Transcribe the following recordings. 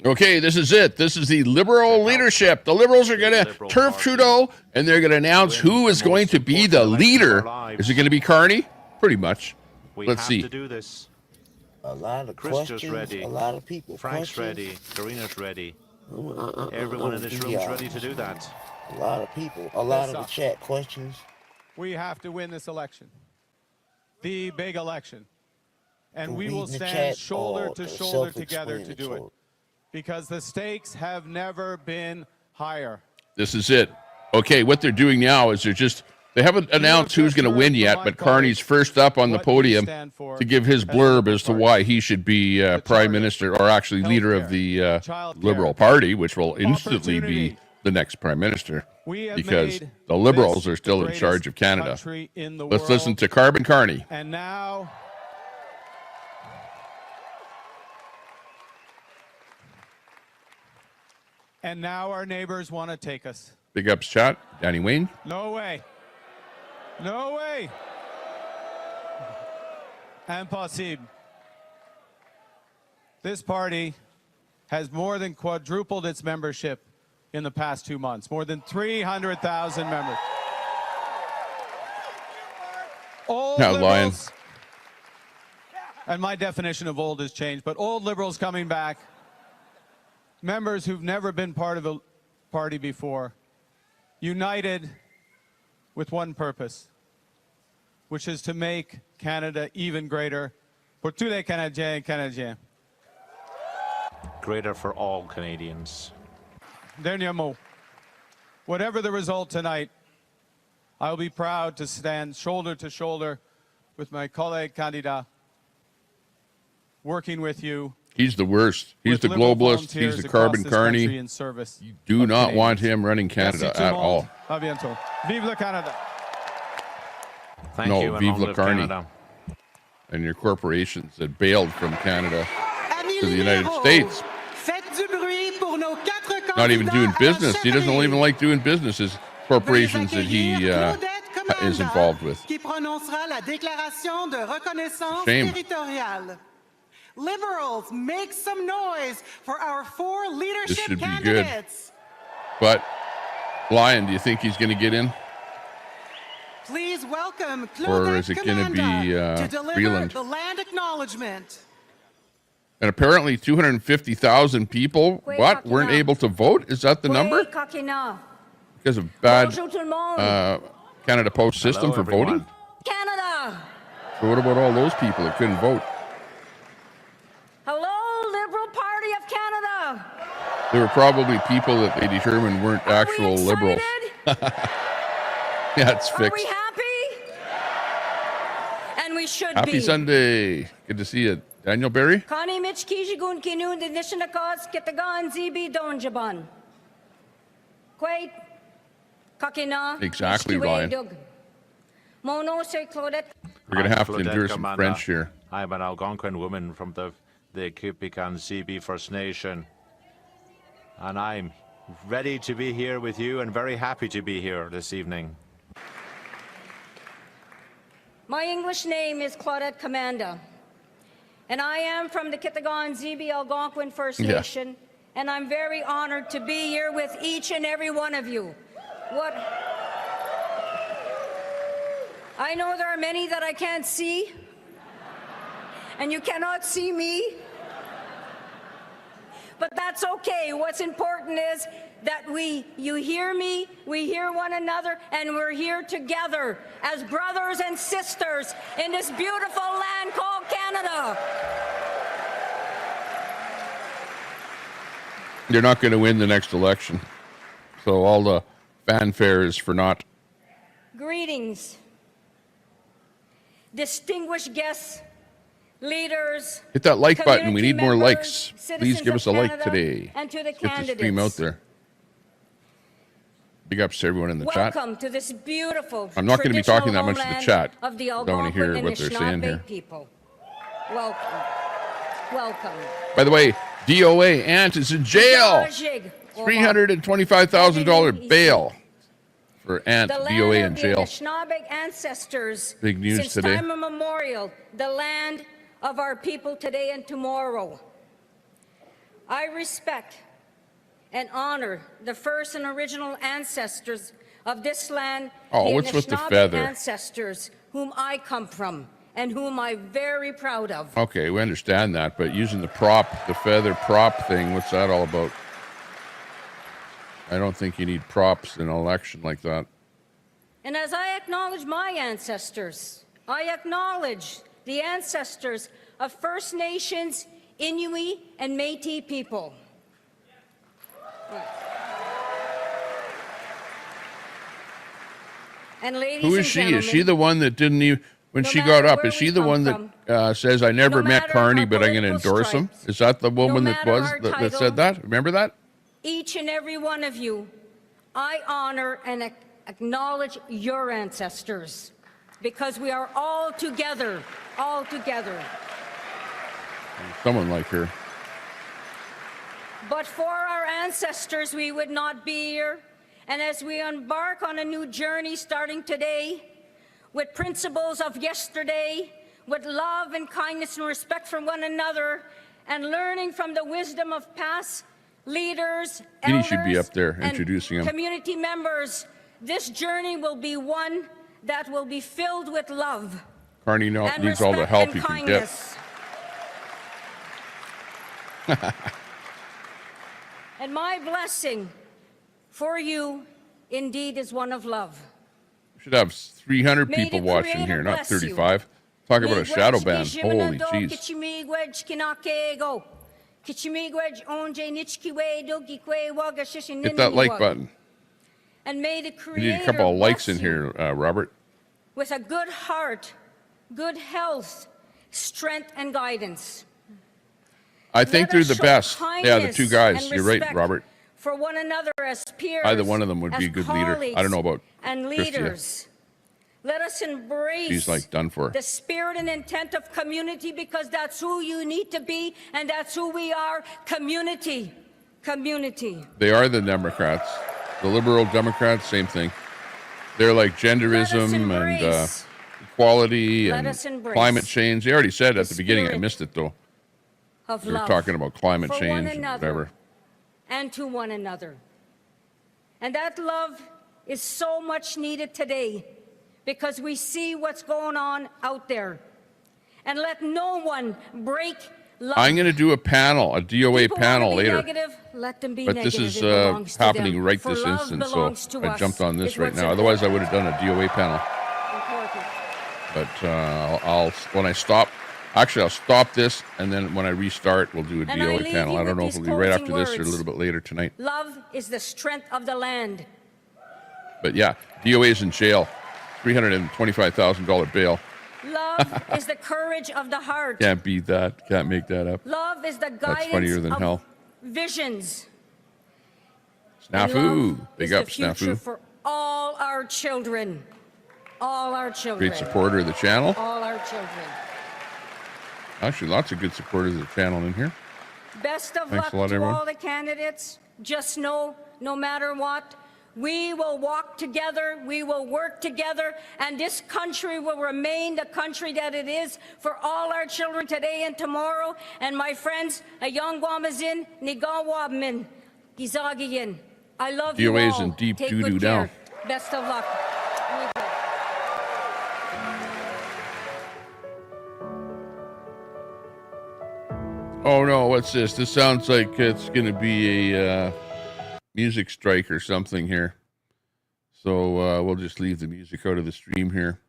Okay, this is it. This is the Liberal leadership. The Liberals are going to turf Trudeau, and they're going to announce who is going to be the leader. Is it going to be Carney? Pretty much. Let's see. To do this. A lot of Chris questions, just ready. a lot of people. Frank's questions. ready. Karina's ready. Everyone in this room is ready to do that. A lot of people. A lot of the chat questions. We have to win this election. The big election. And we will Reading the stand chat shoulder or to shoulder together to do it. self-explanatory? Because the stakes have never been higher. This is it. Okay, what they're doing now is they haven't announced who's going to win yet, but Carney's first up on the podium to give his blurb as to why he should be prime minister, or actually leader of the Liberal Party, which will instantly be the next prime minister, because the Liberals are still in charge of Canada. Let's listen to Carbon Carney. And now... And now our neighbors want to take us. Big ups, chat. Danny Wayne. No way. No way. Impossible. This party has more than quadrupled its membership in the past 2 months. More than 300,000 members. Old Lion. Liberals, and my definition of old has changed, but old Liberals coming back. Members who've never been part of a party before, united with one purpose, which is to make Canada even greater pour tous les Canadiens et Canadiens. Greater for all Canadians. Dernier mot. Whatever the result tonight, I will be proud to stand shoulder to shoulder with my colleague candidat, working with you. He's the worst. He's the globalist. He's the Carbon Carney. You do not want him running Canada at all. À bientôt. Vive le Canada. Thank no, you, vive le Carney. Canada. And your corporations that bailed from Canada to the United States. Not even doing business. He doesn't even like doing business. His corporations that he is involved with. Shame. Liberals, make some noise for our 4 leadership this should candidates. Be good. But, Lion, do you think he's going to get in? Please welcome or is it going to be Freeland? The land acknowledgement. And apparently 250,000 people, weren't able to vote? Is that the number? Because of bad Canada Post system for voting? Canada! So what about all those people that couldn't vote? Hello, Liberal Party of Canada! They were probably people that they determined weren't actual Liberals. Yeah, it's fixed. Are we happy? And we should be. Happy Sunday. Good to see you. Daniel Barry? Connie Mitch Kijigun Kinun, the Nishinakos, Kitagan, Zibi, Donjaban. Quait, Kakina. Exactly, Ryan. Mono, Sir Claudette. We're going to have to endure some French here. I'm an Algonquin woman from the Kipikan Zibi First Nation. And I'm ready to be here with you and very happy to be here this evening. My English name is Claudette Commanda. And I am from the Kitagan Zibi Algonquin First Nation, and I'm very honored to be here with each and every one of you. I know there are many that I can't see, and you cannot see me, but that's okay. What's important is that you hear me, we hear one another, and we're here together as brothers and sisters in this beautiful land called Canada. You're not going to win the next election. So all the fanfare is for naught. Greetings, distinguished guests, leaders. Hit that like button. We need more likes. Members, please give us a like today. And to the Get candidates. the stream out there. Big ups to everyone in the chat. Welcome to this beautiful. I'm not going to be talking that much to the chat. Of the I don't want to hear what they're saying here. People. Welcome. Welcome. By the way, DOA Ant is in jail. $325,000 bail for Ant, DOA in jail. Ancestors. Big news since today. Time immemorial, the land of our people today and tomorrow. I respect and honor the first and original ancestors of this land, Oh, what's with the Anishinaabe feather? ancestors, whom I come from and whom I'm very proud of. Okay, we understand that, but using the feather prop thing, what's that all about? I don't think you need props in an election like that. And as I acknowledge my ancestors, I acknowledge the ancestors of First Nations, Inuit, and Métis people. And ladies Who is and she? gentlemen, Is she the one that didn't even, when no she matter got up, where is she we the come one from, that says, I never met matter Carney, our but I'm going to political endorse him? stripes, Is that the woman no that matter was our that said title, that? Remember that? each and every one of you, I honor and acknowledge your ancestors, because we are all together, all together. Someone like her. But for our ancestors, we would not be here. And as we embark on a new journey starting today, with principles of yesterday, with love and kindness and respect for one another, and learning from the wisdom of past leaders, Edie should be elders, up there and introducing him. community members, this journey will be one that will be filled with love Carney and needs all the respect help and he can kindness. And my blessing for you indeed is one of love. We should have 300 May people the watching Creator here, not bless you. 35. Talk about a shadow ban. Holy jeez. Hit that like button. And may the We Creator need a couple of likes in bless you here, Robert. with a good heart, good health, strength, and guidance. I think Let they're us the show best. Yeah, the two kindness guys. and You're right, respect Robert. For one another as peers, Either one of them would be as a good leader. I colleagues don't know about and Chrétien. leaders. Let us embrace She's like done for. the spirit and intent of community, because that's who you need to be, and that's who we are. Community. Community. They are the Democrats. The liberal Democrats, same thing. They're like genderism and embrace. equality Let and us embrace climate change. They already said at the the beginning. I spirit missed it though. Of They were love talking about climate for change one and another whatever. and to one another. And that love is so much needed today, because we see what's going on out there. And let no one break love. I'm going to do a panel, a DOA People panel wanna be later. Negative, let them be But negative. this is It belongs to happening them. right For this love instant, so belongs to I us. jumped on this It's right what's now. Otherwise, I important. would have done a DOA panel. Important. But I'll when I stop, actually, I'll stop this, and then when I restart, we'll do a And I DOA leave panel. you I don't with know if these it'll be right closing after this or a words. little bit later tonight. Love is the strength of the land. But yeah, DOA's in jail, $325,000 bail. Love is the courage of the heart. Can't beat that. Can't make that up. Love is the That's guidance funnier than of hell. visions. And Snafu. love Big is up, the future Snafu. for all our children. All our children. Great supporter of the channel. All our children. Actually, lots of good supporters of the channel in here. Best of Thanks luck a lot, to everyone. all the candidates. Just know, no matter what, we will walk together, we will work together, and this country will remain the country that it is for all our children today and tomorrow. And my friends, Ayangwamazin, Nigawabmin, Gizagiyin, I love you DOA's all. in deep Take doo-doo good care. now. Best of luck. Oh no, what's this? This sounds like it's going to be a music strike or something here. So we'll just leave the music out of the stream here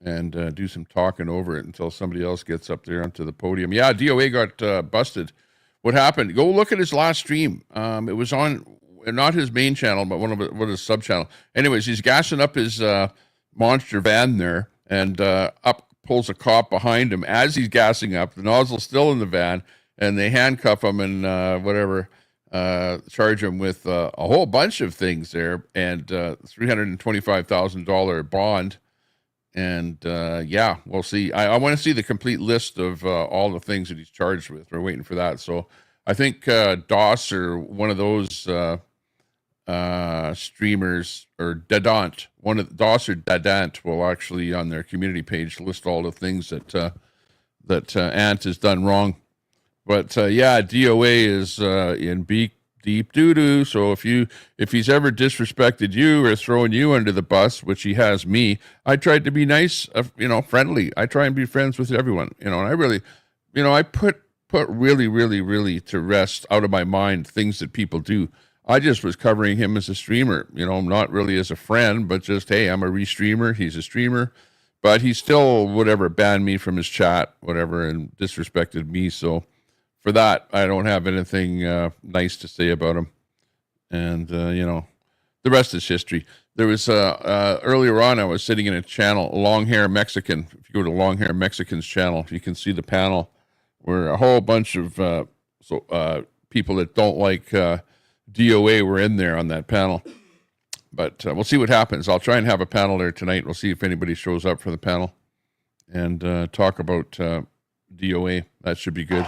and do some talking over it until somebody else gets up there onto the podium. Yeah, DOA got busted. What happened? Go look at his last stream. It was on not his main channel, but one of his sub channel. Anyways, he's gassing up his monster van there, and up pulls a cop behind him as he's gassing up. The nozzle's still in the van, and they handcuff him and charge him with a whole bunch of things there, and $325,000 bond. And yeah, we'll see. I want to see the complete list of all the things that he's charged with. We're waiting for that. So I think DOS or one of those streamers, or Dadant, one of DOS or Dadant will actually on their community page list all the things that Ant has done wrong. But yeah, DOA is in deep doo-doo. So if he's ever disrespected you or thrown you under the bus, which he has me, I tried to be nice, friendly. I try and be friends with everyone, and I really, I put really, really, really to rest out of my mind things that people do. I just was covering him as a streamer, not really as a friend, but just, hey, I'm a restreamer. He's a streamer, but he still, banned me from his chat, and disrespected me. So for that, I don't have anything nice to say about him. And, the rest is history. There was, earlier on, I was sitting in a channel, Long Hair Mexican. If you go to Long Hair Mexican's channel, you can see the panel where a whole bunch of people that don't like DOA were in there on that panel. But we'll see what happens. I'll try and have a panel there tonight. We'll see if anybody shows up for the panel and talk about DOA. That should be good.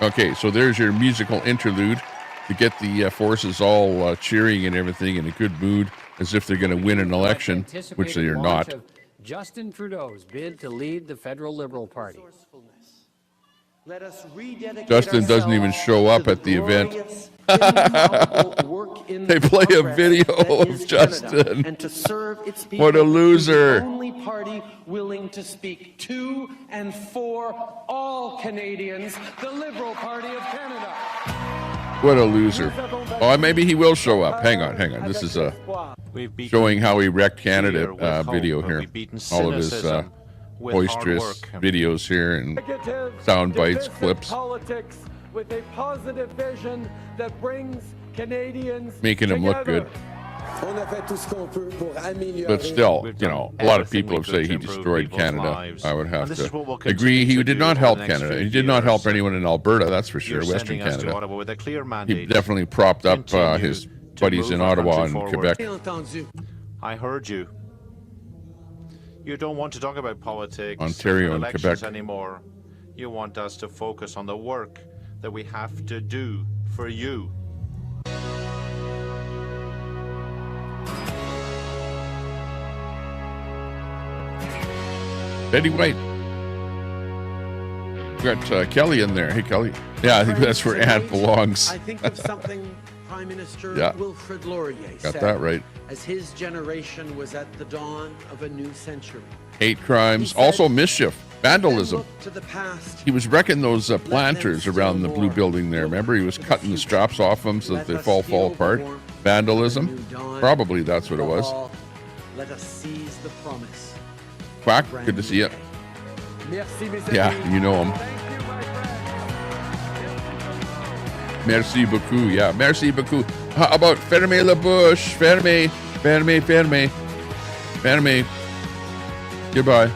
Okay, so there's your musical interlude to get the forces all cheering and everything in a good mood, as if they're going to win an election, which they are not. Justin Trudeau's bid to lead the federal Liberal Party. Justin doesn't even show up at the event. They play a video of Justin. And to serve its people. What a loser. The only party willing to speak to and for all Canadians, the Liberal Party of Canada. What a loser. Oh, maybe he will show up. Hang on. This is showing how he wrecked Canada video here. All of his boisterous videos here and sound bites, clips. Politics with a positive vision that brings Canadians making him look good. But still, a lot of people have said he destroyed Canada. I would have to agree. He did not help Canada. He did not help anyone in Alberta, that's for sure, Western Canada. He definitely propped up his buddies in Ottawa and Quebec. I heard you. You don't want to talk about politics, Ontario and elections Quebec anymore. You want us to focus on the work that we have to do for you. Betty White. We got Kelly in there. Hey, Kelly. Yeah, I think that's where Anne belongs. I think of something Prime Minister Wilfrid Laurier got said that right. as his generation was at the dawn of a new century. Hate crimes, also mischief, vandalism. To the past, he was wrecking those planters around the blue building there. Remember, he was cutting the straps off them so that they fall apart. Vandalism, probably that's what it was. Let us seize the promise. Quack, good to see you. Yeah, you know him. Merci beaucoup. Yeah, merci beaucoup. How about fermez la bouche? Fermez. Goodbye.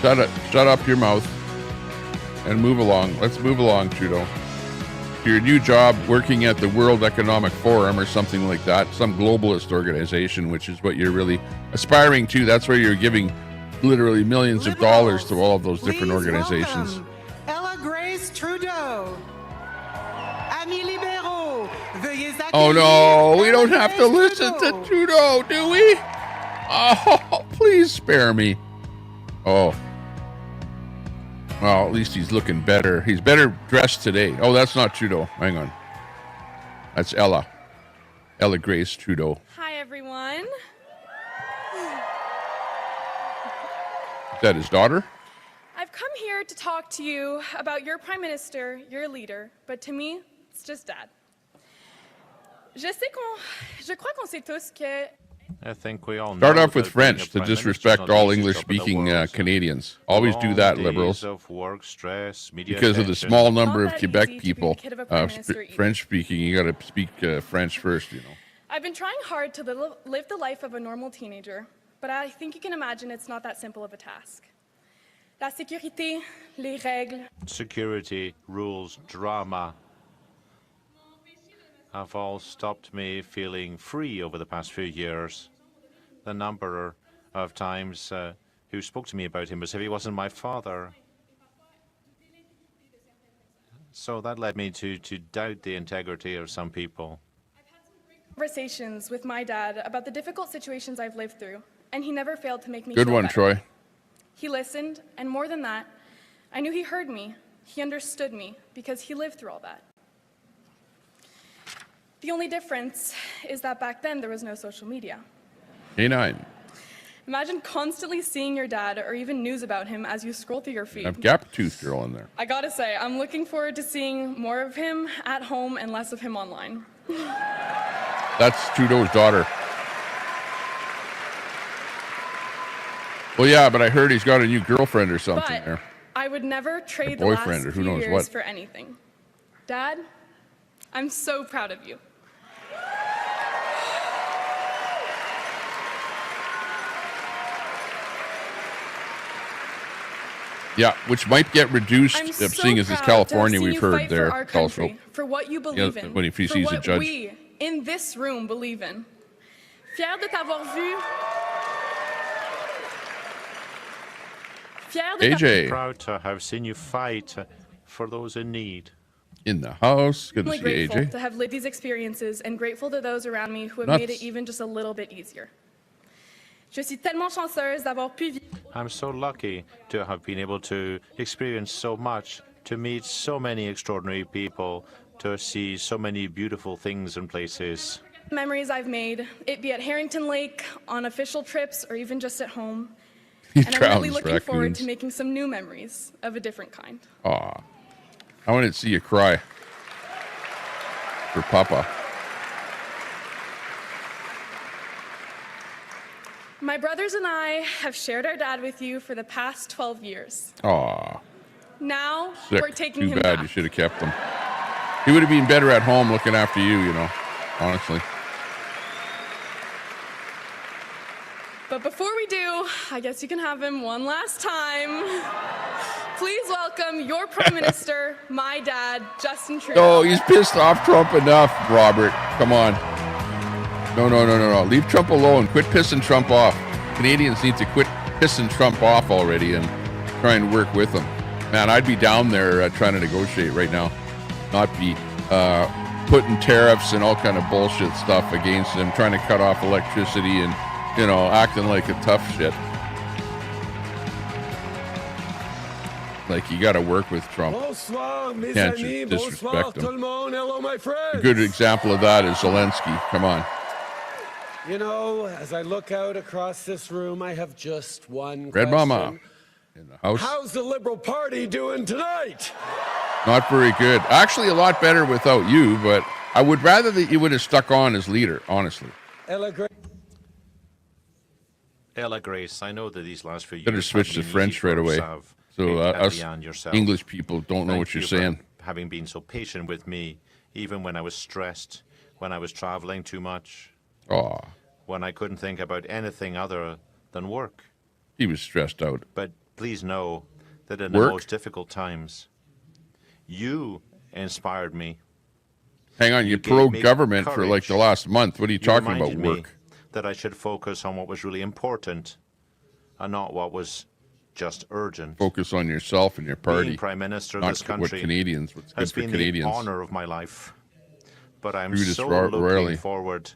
Shut up your mouth and move along. Let's move along, Trudeau. Your new job working at the World Economic Forum or something like that, some globalist organization, which is what you're really aspiring to. That's where you're giving literally millions of dollars to all of those different organizations. Ella Grace Trudeau. Amis libéraux, veuillez accueillir. Oh no, we don't have to listen to Trudeau, do we? Oh, please spare me. Oh. Well, at least he's looking better. He's better dressed today. Oh, that's not Trudeau. Hang on. That's Ella. Ella Grace Trudeau. Hi, everyone. Is that his daughter? I've come here to talk to you about your prime minister, your leader, but to me, it's just dad. Je crois qu'on sait tous que I think we all start know off with that being a French to prime disrespect minister is not all the easiest English-speaking job in the world. Canadians. Always do that, Long liberals. days of work, stress, media Because of the attention. small number of Not that Quebec easy to be people, a kid of a prime minister either. French-speaking, you got to speak French first, you know. I've been trying hard to live the life of a normal teenager, but I think you can imagine it's not that simple of a task. La sécurité, les règles. Security, rules, drama have all stopped me feeling free over the past few years. The number of times who spoke to me about him as if he wasn't my father. So that led me to doubt the integrity of some people. Conversations with my dad about the difficult situations I've lived through, and he never failed to make me Good feel one, better. Troy. He listened, and more than that, I knew he heard me. He understood me because he lived through all that. The only difference is that back then there was no social media. K9. Imagine constantly seeing your dad or even news about him as you scroll through your feed. Have Gap Tooth Girl in there. I gotta say, I'm looking forward to seeing more of him at home and less of him online. That's Trudeau's daughter. Well, yeah, but I heard he's got a new girlfriend or something But there. I would never trade the boyfriend last or who few knows years what. for anything. Dad, I'm so proud of you. Yeah, which might get reduced, I'm so seeing as it's proud to have California, seen we've you heard fight there for our also. country, for what you believe in, when he for sees a what judge. we in this room believe in. Fier de t'avoir vu. Fier de AJ Proud to have seen you fight for those in need. in the house. Good to I'm see grateful AJ. to have lived these experiences and grateful to those around me who have Nuts. made it even just a little bit easier. Je suis tellement chanceuse d'avoir pu vivre. I'm so lucky to have been able to experience so much, to meet so many extraordinary people, to see so many beautiful things and places. Memories I've made, it be at Harrington Lake, on official trips, or even just at home. He And I'm really drowns looking forward raccoons. to making some new memories of a different kind. Aw. I wanted to see you cry. For Papa. My brothers and I have shared our dad with you for the past 12 years. Aw. Now Sick. we're taking Too him bad. back. You should have kept him. He would have been better at home looking after you, you know. Honestly. But before we do, I guess you can have him one last time. Please welcome your Prime Minister, my dad, Justin Trudeau. Oh, he's pissed off Trump enough, Robert. Come on. No. Leave Trump alone. Quit pissing Trump off. Canadians need to quit pissing Trump off already and try and work with him. Man, I'd be down there trying to negotiate right now. Not be putting tariffs and all kind of bullshit stuff against him, trying to cut off electricity and, you know, acting like a tough shit. Like, you got to work with Trump. Bonsoir, mes Can't amis. you Bonsoir, disrespect tout le him. monde. Hello, my friends. A good example of that is Zelensky. Come on. You know, as I look out across this room, I have just one Red question. Mama in the house. How's the Liberal Party doing tonight? Not very good. Actually, a lot better without you, but I would rather that you would have stuck on as leader, honestly. Ella Grace. Ella Grace, I know that these last few years Better switch to have been French easy for right away. Sav, So us Cathy and yourself. English people don't know Thank what you're you for saying. having been so patient with me, even when I was stressed, when I was traveling too much, Aw, when I couldn't think about anything other than work. he was stressed out. But please know that in Work? the most difficult times, you inspired me. Hang on, You you gave me pro-government for like the courage. last month. What are you talking about, reminded me work? that I should focus on what was really important and not what was just urgent. Focus on yourself and your party. Being Prime Minister of not this what country Canadians, what's good has for been Canadians. the honor of my life. But I'm Brutus so royally. looking forward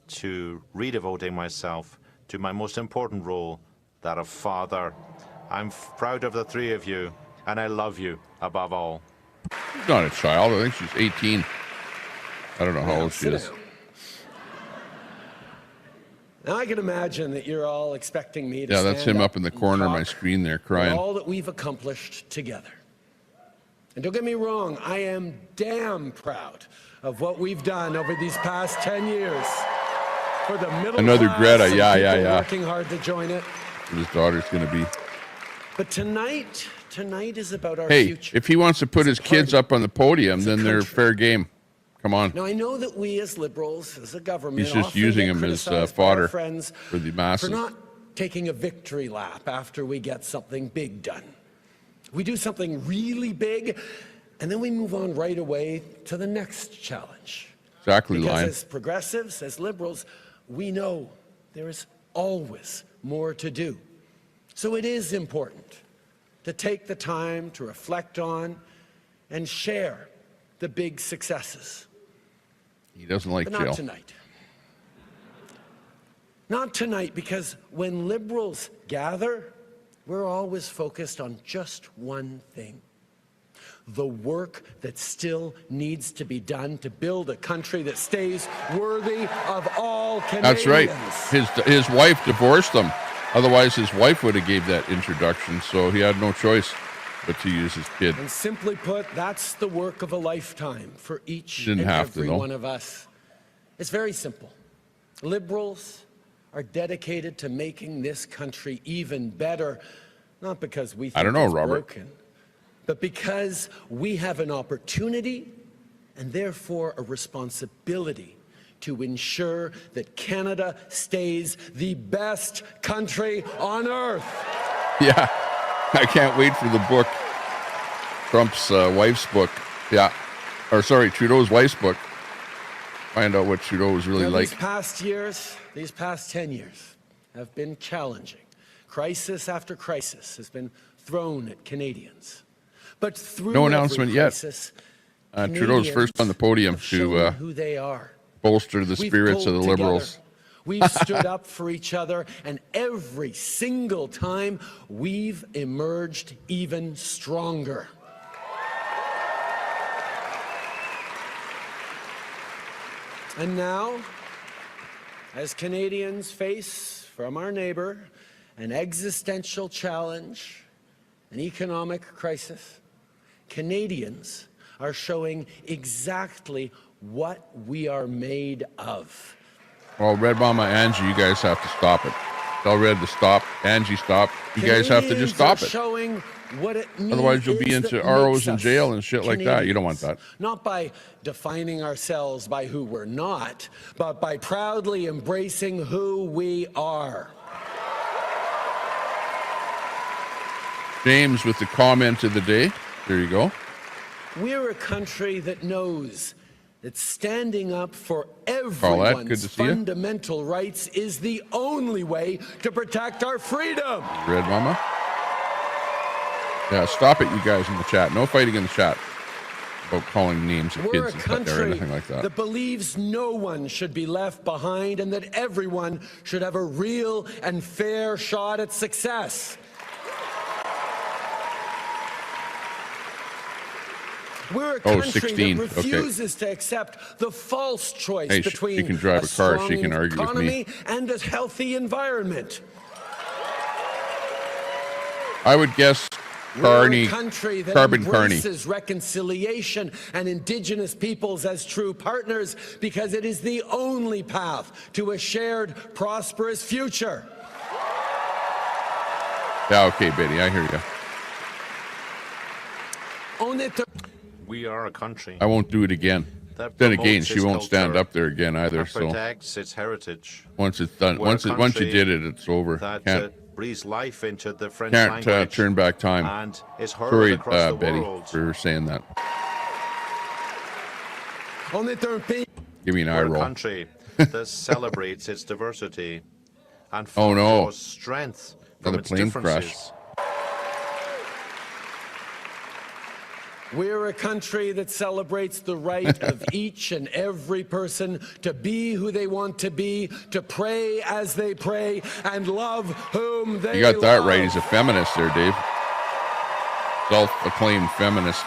to redevoting myself to my most important role, that of father. I'm proud of the three of you, and I love you above all. She's not a child. I think she's 18. I don't know how old she Sit is. down. Now I can imagine that you're all expecting me to Yeah, that's stand him up in the and corner of my talk screen there, about crying. all that we've accomplished together. And don't get me wrong, I am damn proud of what we've done over these past 10 years. For the middle Another class Greta, and yeah, people yeah. working hard to join it. His daughter's going to be. But tonight is about our Hey, future. if he wants to put As a his kids party. up on the podium, As a then they're country. fair game. Come on. Now I know that we as Liberals, as a government, He's just often using get him as criticized by our fodder friends for the masses. for not taking a victory lap after we get something big done. We do something really big, and then we move on right away to the next challenge. Exactly, Because Lion. as progressives, as Liberals, we know there is always more to do. So it is important to take the time to reflect on and share the big successes. He doesn't like But not jail. tonight. Not tonight, because when Liberals gather, we're always focused on just one thing: the work that still needs to be done to build a country that stays worthy of all Canadians. That's right. His wife divorced him. Otherwise, his wife would have gave that introduction, so he had no choice but to use his kid. And simply put, that's the work of a lifetime for each Didn't and have to, every though. one of us. It's very simple. Liberals are dedicated to making this country even better, not because we think I don't know, it's Robert. broken, but because we have an opportunity and therefore a responsibility to ensure that Canada stays the best country on earth. Yeah, I can't wait for the book, Trump's wife's book. Yeah, or sorry, Trudeau's wife's book. Find out what Trudeau was really like. These past years, these past 10 years have been challenging. Crisis after crisis has been thrown at Canadians. But through No every announcement yet. crisis, Trudeau's first on the podium have shown to who they are. bolster the We've spirits of the pulled Liberals. together. We've stood up for each other, and every single time we've emerged even stronger. And now, as Canadians face from our neighbor an existential challenge, an economic crisis, Canadians are showing exactly what we are made of. Well, Red Mama, Angie, you guys have to stop it. Tell Red to stop. Angie, stop. You guys have to just stop it. Showing what it Otherwise, you'll be is into that ROs makes in us jail and shit like that. You don't want that. Canadians. Not by defining ourselves by who we're not, but by proudly embracing who we are. James with the comment of the day. There you go. We're a country that knows that standing up for good everyone's to see you. fundamental rights is the only way to protect our freedom. Red Mama. Yeah, stop it, you guys in the chat. No fighting in the chat about calling names of We're a kids or country anything like that. that believes no one should be left behind and that everyone should have a real and fair shot at success. We're a country 16. that Okay. refuses to accept the false choice Hey, between she can drive a car, strong she can argue with me. economy and a healthy environment. I would guess Carney, We're a country that Carbon Carney. embraces reconciliation and Indigenous peoples as true partners because it is the only path to a shared, prosperous future. Yeah, okay, Betty, I hear you. We are a country I won't do it again. that Then again, promotes she its won't stand culture, up there again either. that So protects its heritage. once it's done, We're a once you country did it, it's over. That Can't breathes life into the French can't language turn back time. and is heard Sorry, across the Betty, world. for saying that. On est un pays. Give me an eye We're a roll. country that celebrates its diversity and Oh, no. draws strength from Another its plane differences. crash. We're a country that celebrates the right of each and every person to be who they want to be, to pray as they pray, and love whom they You got that love. right. He's a feminist there, Dave. Self-acclaimed feminist.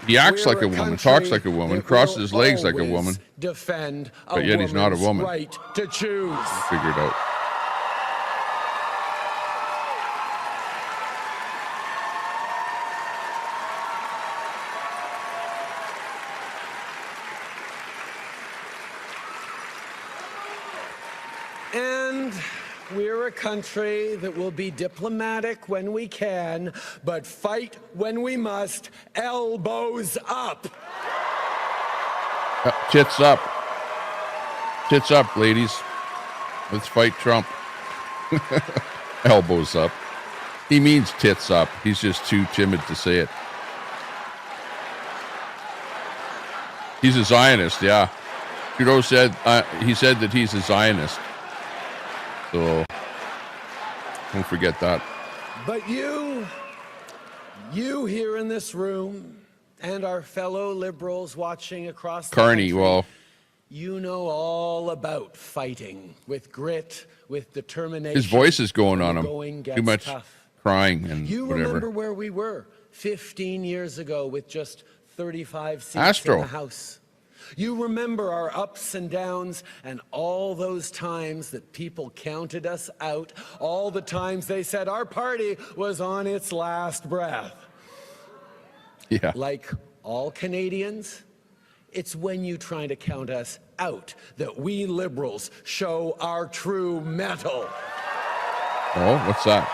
He acts We're like a woman, country talks like a woman, that crosses will his legs like a always woman. Defend But yet he's not a woman's woman. right to choose. Figured out. And we're a country that will be diplomatic when we can, but fight when we must, elbows up. Tits up. Tits up, ladies. Let's fight Trump. Elbows up. He means tits up. He's just too timid to say it. He's a Zionist, yeah. Trudeau said, he said that he's a Zionist. So, don't forget that. But you here in this room, And our fellow Liberals watching across the Carney, country, well, you know all about fighting with grit, with determination. his voice is going when on the him. going Too gets much tough. crying and You whatever. remember where we were 15 years ago with just 35 seats Astro. in the House. You remember our ups and downs and all those times that people counted us out, all the times they said our party was on its last breath. Yeah. Like all Canadians, it's when you try to count us out that we Liberals show our true mettle. Oh, what's that?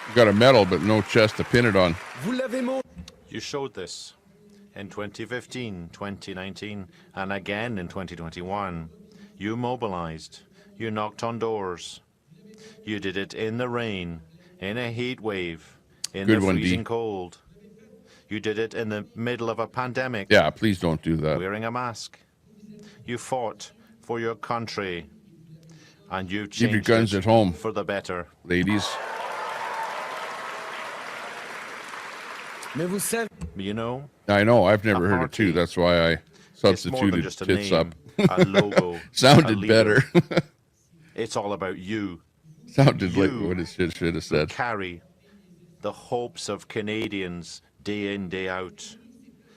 You got a medal, but no chest to pin it on. You showed this in 2015, 2019, and again in 2021. You mobilized. You knocked on doors. You did it in the rain, in a heat wave, in Good the one, D. freezing cold. You did it in the middle of a pandemic. Yeah, please don't do that. Wearing a mask. You fought for your country, and you Leave changed your guns it at home, for the better. ladies. You know, I know. I've never A heard it too. party. That's why I it's more than substituted just a tits name, up. a logo, a Sounded leader. better. It's all about you. Sounded like You what it should have said. carry the hopes of Canadians day in, day out.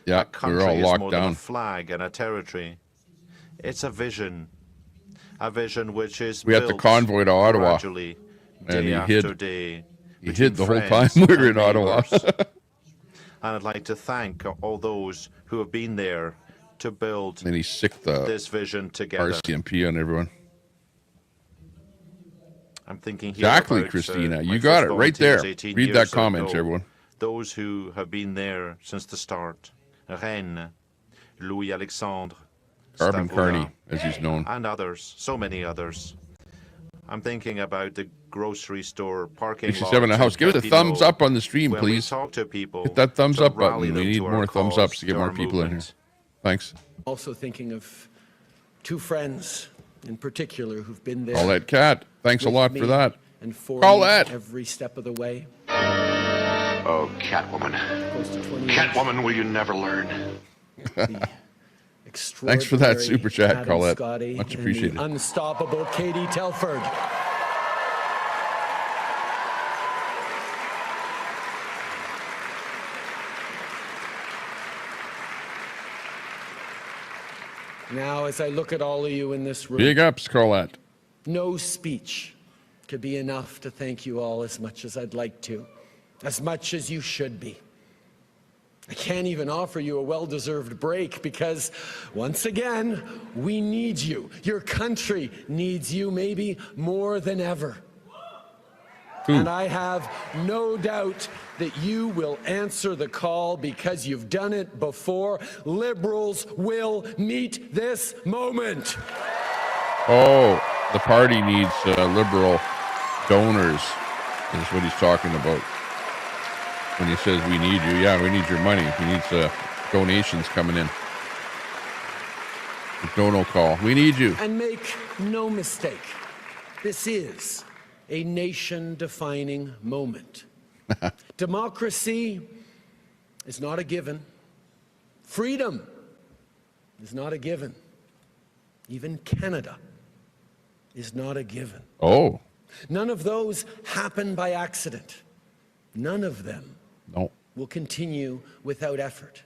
Yeah, A country we're all is locked more than a down. flag and a territory. It's a vision which is We had the built convoy to Ottawa, gradually, and day he after hid. day. He between hid the whole friends time we were and in Ottawa. neighbours. And I'd like to thank all those who have been there to build And he sicked the this vision together. RCMP on everyone. I'm thinking here Exactly, about, Christina. my You got first it right there. volunteers 18 Read that years comment, ago. everyone. Those who have been there since the start. Rennes, Louis Alexandre, Carbon Stavola, Carney, as he's known. and others, so many others. I'm thinking about the grocery store parking lot. 67 in the house. Give us a thumbs up on the stream, when please. We talk to people, Hit that thumbs to up button. rally We them need to our more thumbs cause, ups to get to more our people in here. movement. Thanks. Also thinking of two friends in particular who've been there. Call that cat. Thanks a with lot me for that. And for Call me that. every step of the way. Oh, Catwoman. Close to 20 Catwoman, will you never learn? Thanks for that super chat, Adam Colette. Scotty Much and appreciated. the unstoppable Katie Telford. Now, as I look at all of you in this room, Big ups, Colette. no speech could be enough to thank you all as much as I'd like to, as much as you should be. I can't even offer you a well-deserved break because, once again, we need you. Your country needs you maybe more than ever. And I have no doubt that you will answer the call because you've done it before. Liberals will meet this moment. Oh, the party needs liberal donors, is what he's talking about. When he says we need you, yeah, we need your money. He needs donations coming in. The dono call. We need you. And make no mistake, this is a nation-defining moment. Democracy is not a given. Freedom is not a given. Even Canada is not a given. Oh, None of those happen by accident. None of them no. will continue without effort.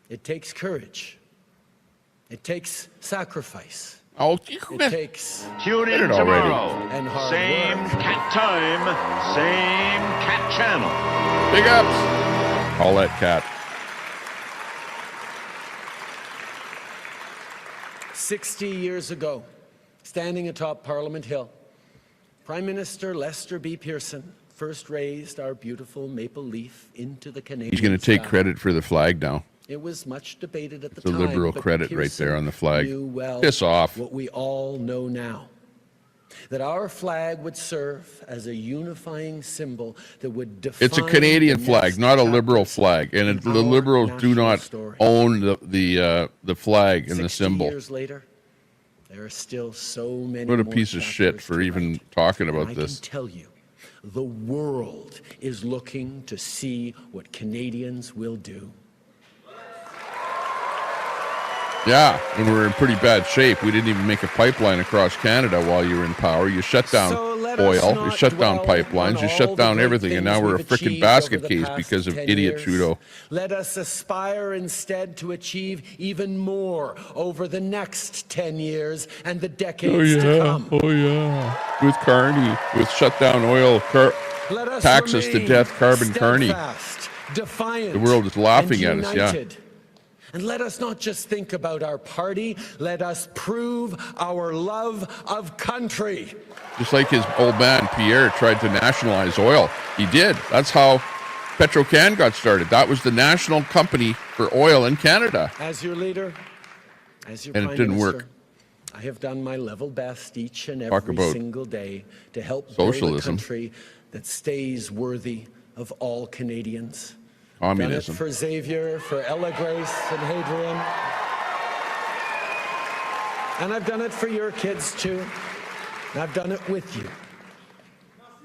It takes courage. It takes sacrifice. Oh, It takes Tune in it already. tomorrow. and hard Same work. cat time, same cat channel. Big ups. Call that cat. 60 years ago, standing atop Parliament Hill, Prime Minister Lester B. Pearson first raised our beautiful maple leaf into the Canadian He's going to take sky. credit for the flag now. It was much debated at the It's a time. liberal but credit right Pearson there on the flag. knew well Piss off. what we all know now. That our flag would serve as a unifying symbol that would define It's a Canadian the flag, next not a liberal chapters flag, and in the our liberals do national not story. own the flag and the 60 symbol. years later, there are still so many What a more piece of shit chapters for to even write. talking And about I this. can tell you The world is looking to see what Canadians will do. Yeah, and we're in pretty bad shape. We didn't even make a pipeline across Canada while you were in power. You shut down oil, you shut down pipelines, you shut down everything, and now we're a frickin' basket case because of idiot Trudeau. Let us aspire instead to achieve even more over the next 10 years and the decades to come. Oh yeah, with Carney, with shut down oil, tax us to death, carbon Carney. Defiant, the world is laughing at us, yeah. And let us not just think about our party, let us prove our love of country. Just like his old man, Pierre, tried to nationalize oil. He did. That's how Petro-Can got started. That was the national company for oil in Canada. As your leader, as your Prime Minister, didn't work. I have done my level best each and every single day to help build a country that stays worthy of all Canadians. Communism. Done it for Xavier, for Ella Grace and Hadrian. And I've done it for your kids too. And I've done it with you.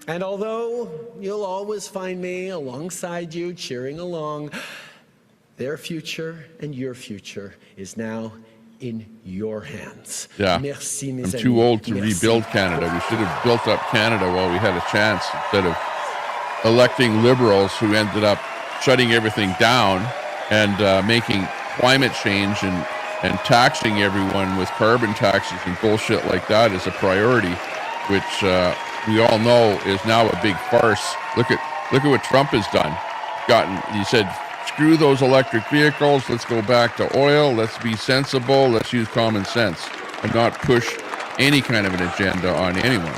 And although you'll always find me alongside you, cheering along, their future and your future is now in your hands. Yeah, Merci, mes I'm amis. too old to Merci. rebuild Canada. We should have built up Canada while we had a chance instead of electing Liberals who ended up shutting everything down and making climate change and taxing everyone with carbon taxes and bullshit like that as a priority, which we all know is now a big farce. Look at what Trump has done. He said, screw those electric vehicles. Let's go back to oil. Let's be sensible. Let's use common sense and not push any kind of an agenda on anyone.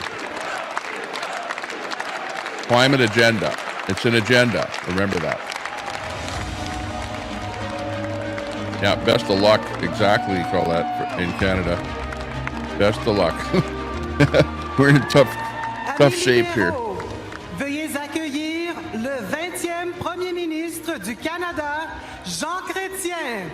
Climate agenda. It's an agenda. Remember that. Yeah, best of luck. Exactly, call that in Canada. Best of luck. We're in tough shape here. Veuillez accueillir le 20e Premier ministre du Canada, Jean Chrétien.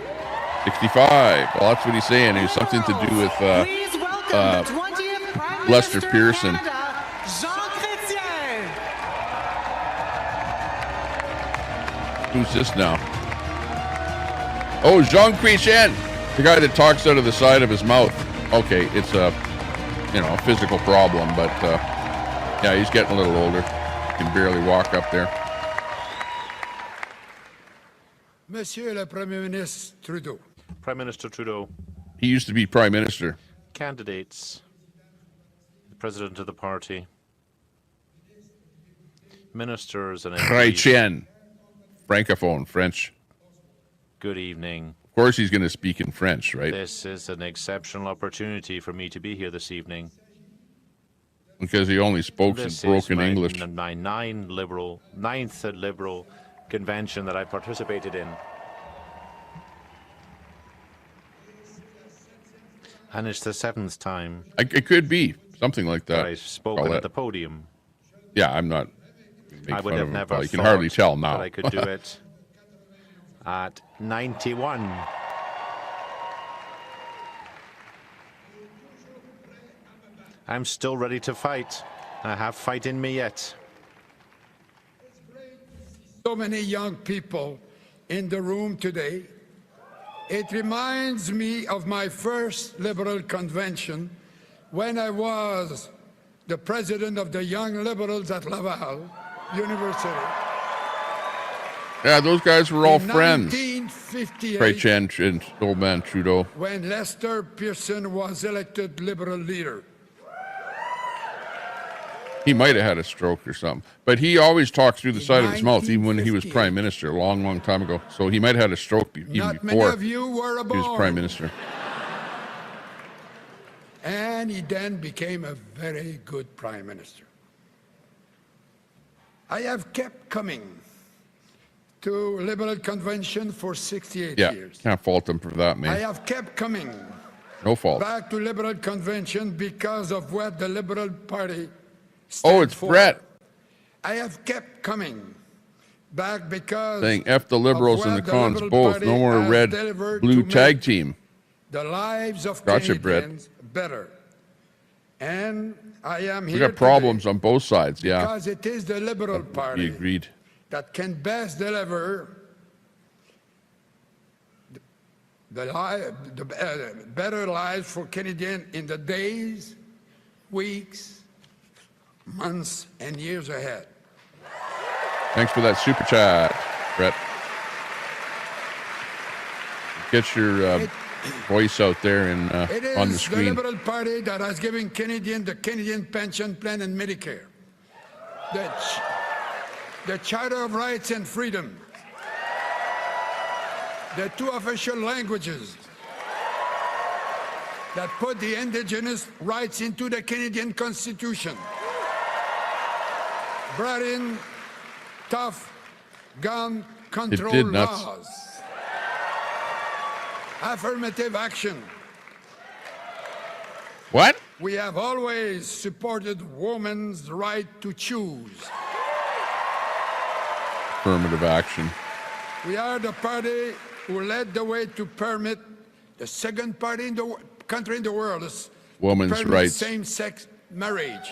65. Well, that's what he's saying. It was something to do with Please welcome the 20th Prime Lester Minister Pearson. of Canada, Jean Chrétien. Who's this now? Oh, Jean Chrétien, the guy that talks out of the side of his mouth. Okay, it's a physical problem, but yeah, he's getting a little older. He can barely walk up there. Monsieur le Premier ministre Trudeau. Prime Minister Trudeau. He used to be Prime Minister. Candidates. The President of the party. Ministers and MPs. Chrétien. Francophone, French. Good evening. Of course he's going to speak in French, right? This is an exceptional opportunity for me to be here this evening. Because he only spoke in broken English. This is my ninth Liberal convention that I participated in. And it's the 7th time. It could be something like that. I've spoken at the podium. Yeah, I'm not. I would have never. You can hardly tell now. That I could do it at 91. I'm still ready to fight. I have fight in me yet. So many young people in the room today. It reminds me of my first Liberal convention when I was the president of the Young Liberals at Laval University. Yeah, those guys were all friends. 1958, Chrétien and old man Trudeau. when Lester Pearson was elected Liberal leader. He might have had a stroke or something. But he always talked through the side of his mouth, even when he was Prime Minister a long, long time ago. So he might have had a stroke even Not many before of you were he was born. Prime Minister. And he then became a very good Prime Minister. I have kept coming to Liberal Convention for 68 Yeah, years. can't fault him for that, I man. have kept coming No fault. back to Liberal Convention because of what the Liberal Party Oh, stands it's for. Brett I have kept coming back because saying F the Liberals of and what the cons Liberal both. Party No more has red, delivered blue to tag make team. the lives of Gotcha, Brett. Canadians better. And I am here We got problems on both sides, yeah. because it is the Liberal We Party agreed. that can best deliver the better lives for Canadians in the days, weeks, months, and years ahead. Thanks for that super chat, Brett. Get your voice out there and It is on the screen. the Liberal Party that has given Canadians the Canadian Pension Plan and Medicare, the Charter of Rights and Freedom, the 2 official languages that put the Indigenous rights into the Canadian Constitution, brought in tough gun control nuts. laws, affirmative action. What? We have always supported women's right to choose. Affirmative action. We are the party who led the way to permit the second party in the country in the world is Women's permit rights. same-sex marriage.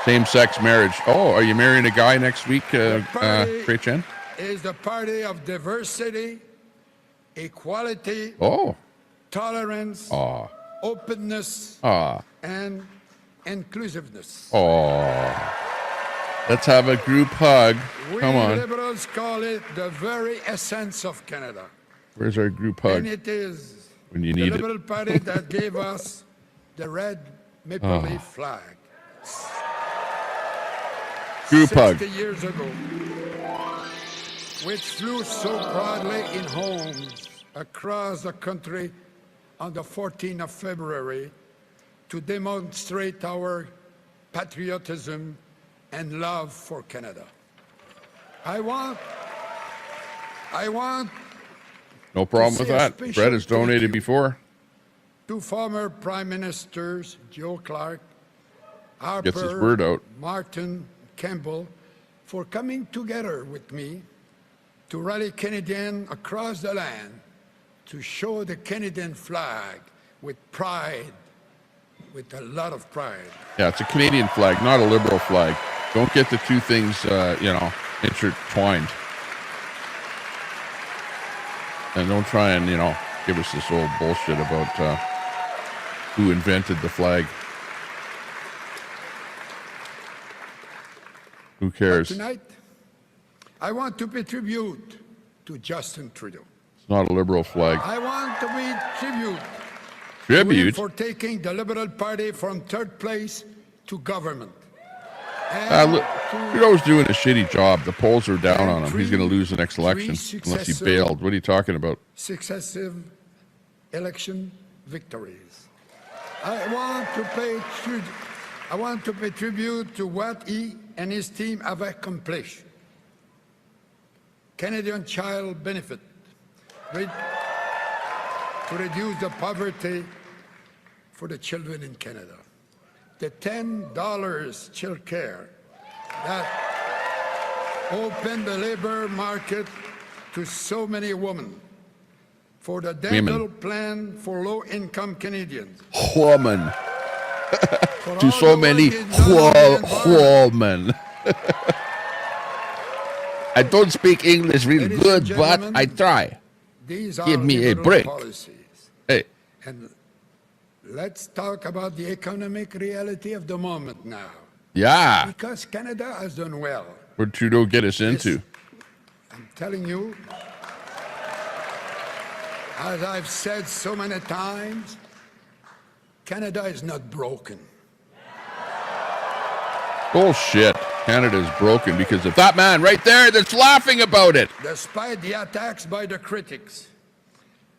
Same-sex marriage. Oh, are you marrying a guy next week, Chrétien? Is the party of diversity, equality, tolerance, openness, and inclusiveness. Let's have a group hug. Come We on. Liberals call it the very essence of Canada. Where's our group hug? And it is When you the need Liberal it. Party that gave us the red maple leaf flag. Group 60 hug. years ago, which flew so proudly in homes across the country on the 14th of February to demonstrate our patriotism and love for Canada. I want No problem to with say a that. special Brett has thank donated you before. to former Prime Ministers Joe Clark, Harper, Gets his word out. Martin, Campbell, for coming together with me to rally Canadians across the land to show the Canadian flag with pride, with a lot of pride. Yeah, it's a Canadian flag, not a Liberal flag. Don't get the two things, intertwined. And don't try and, give us this old bullshit about who invented the flag. Who cares? It's Tonight, I want to pay tribute to Justin Trudeau. not a Liberal flag. I want to pay tribute to Tribute? him for taking the Liberal Party from third place to government. Trudeau's doing a shitty job. The polls are down on him. He's going to lose the next election unless he bailed. What are you talking about? Successive election victories. I want to pay tribute to what he and his team have accomplished. Canadian Child Benefit, to reduce the poverty for the children in Canada. The $10 child care that opened the labor market to so many women. For the dental plan for low-income Canadians. Woman. To so many women. I don't speak English real good, but I try. These are Give me a liberal break. policies. Hey. And let's talk about the economic reality of the moment now. Yeah. Because Canada has done well. Where'd Trudeau get us into? I'm telling you, as I've said so many times, Canada is not broken. Bullshit. Canada's broken because of that man right there that's laughing about it. Despite the attacks by the critics,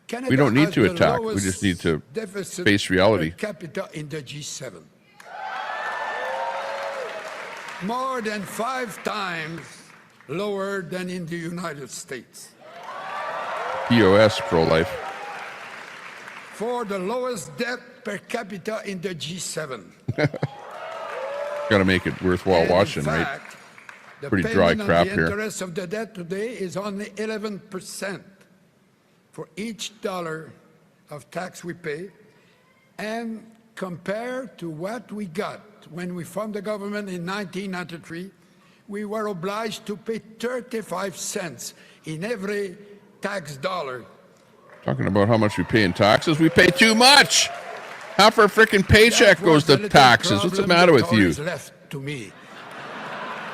Canada We don't need has to the attack. We lowest just need to deficit face reality. per capita in the G7. More than 5 times lower than in the United States. POS, pro-life. For the lowest debt per capita in the G7. Got to make it worthwhile And watching, in right? fact, the Pretty dry payment crap on the here. interest of the debt today is only 11% for each dollar of tax we pay, and compared to what we got when we formed the government in 1993, we were obliged to pay 35 cents in every tax dollar. Talking about how much we pay in taxes, we pay too much. Half our freaking paycheck goes to taxes. What's the matter with you? Left to me.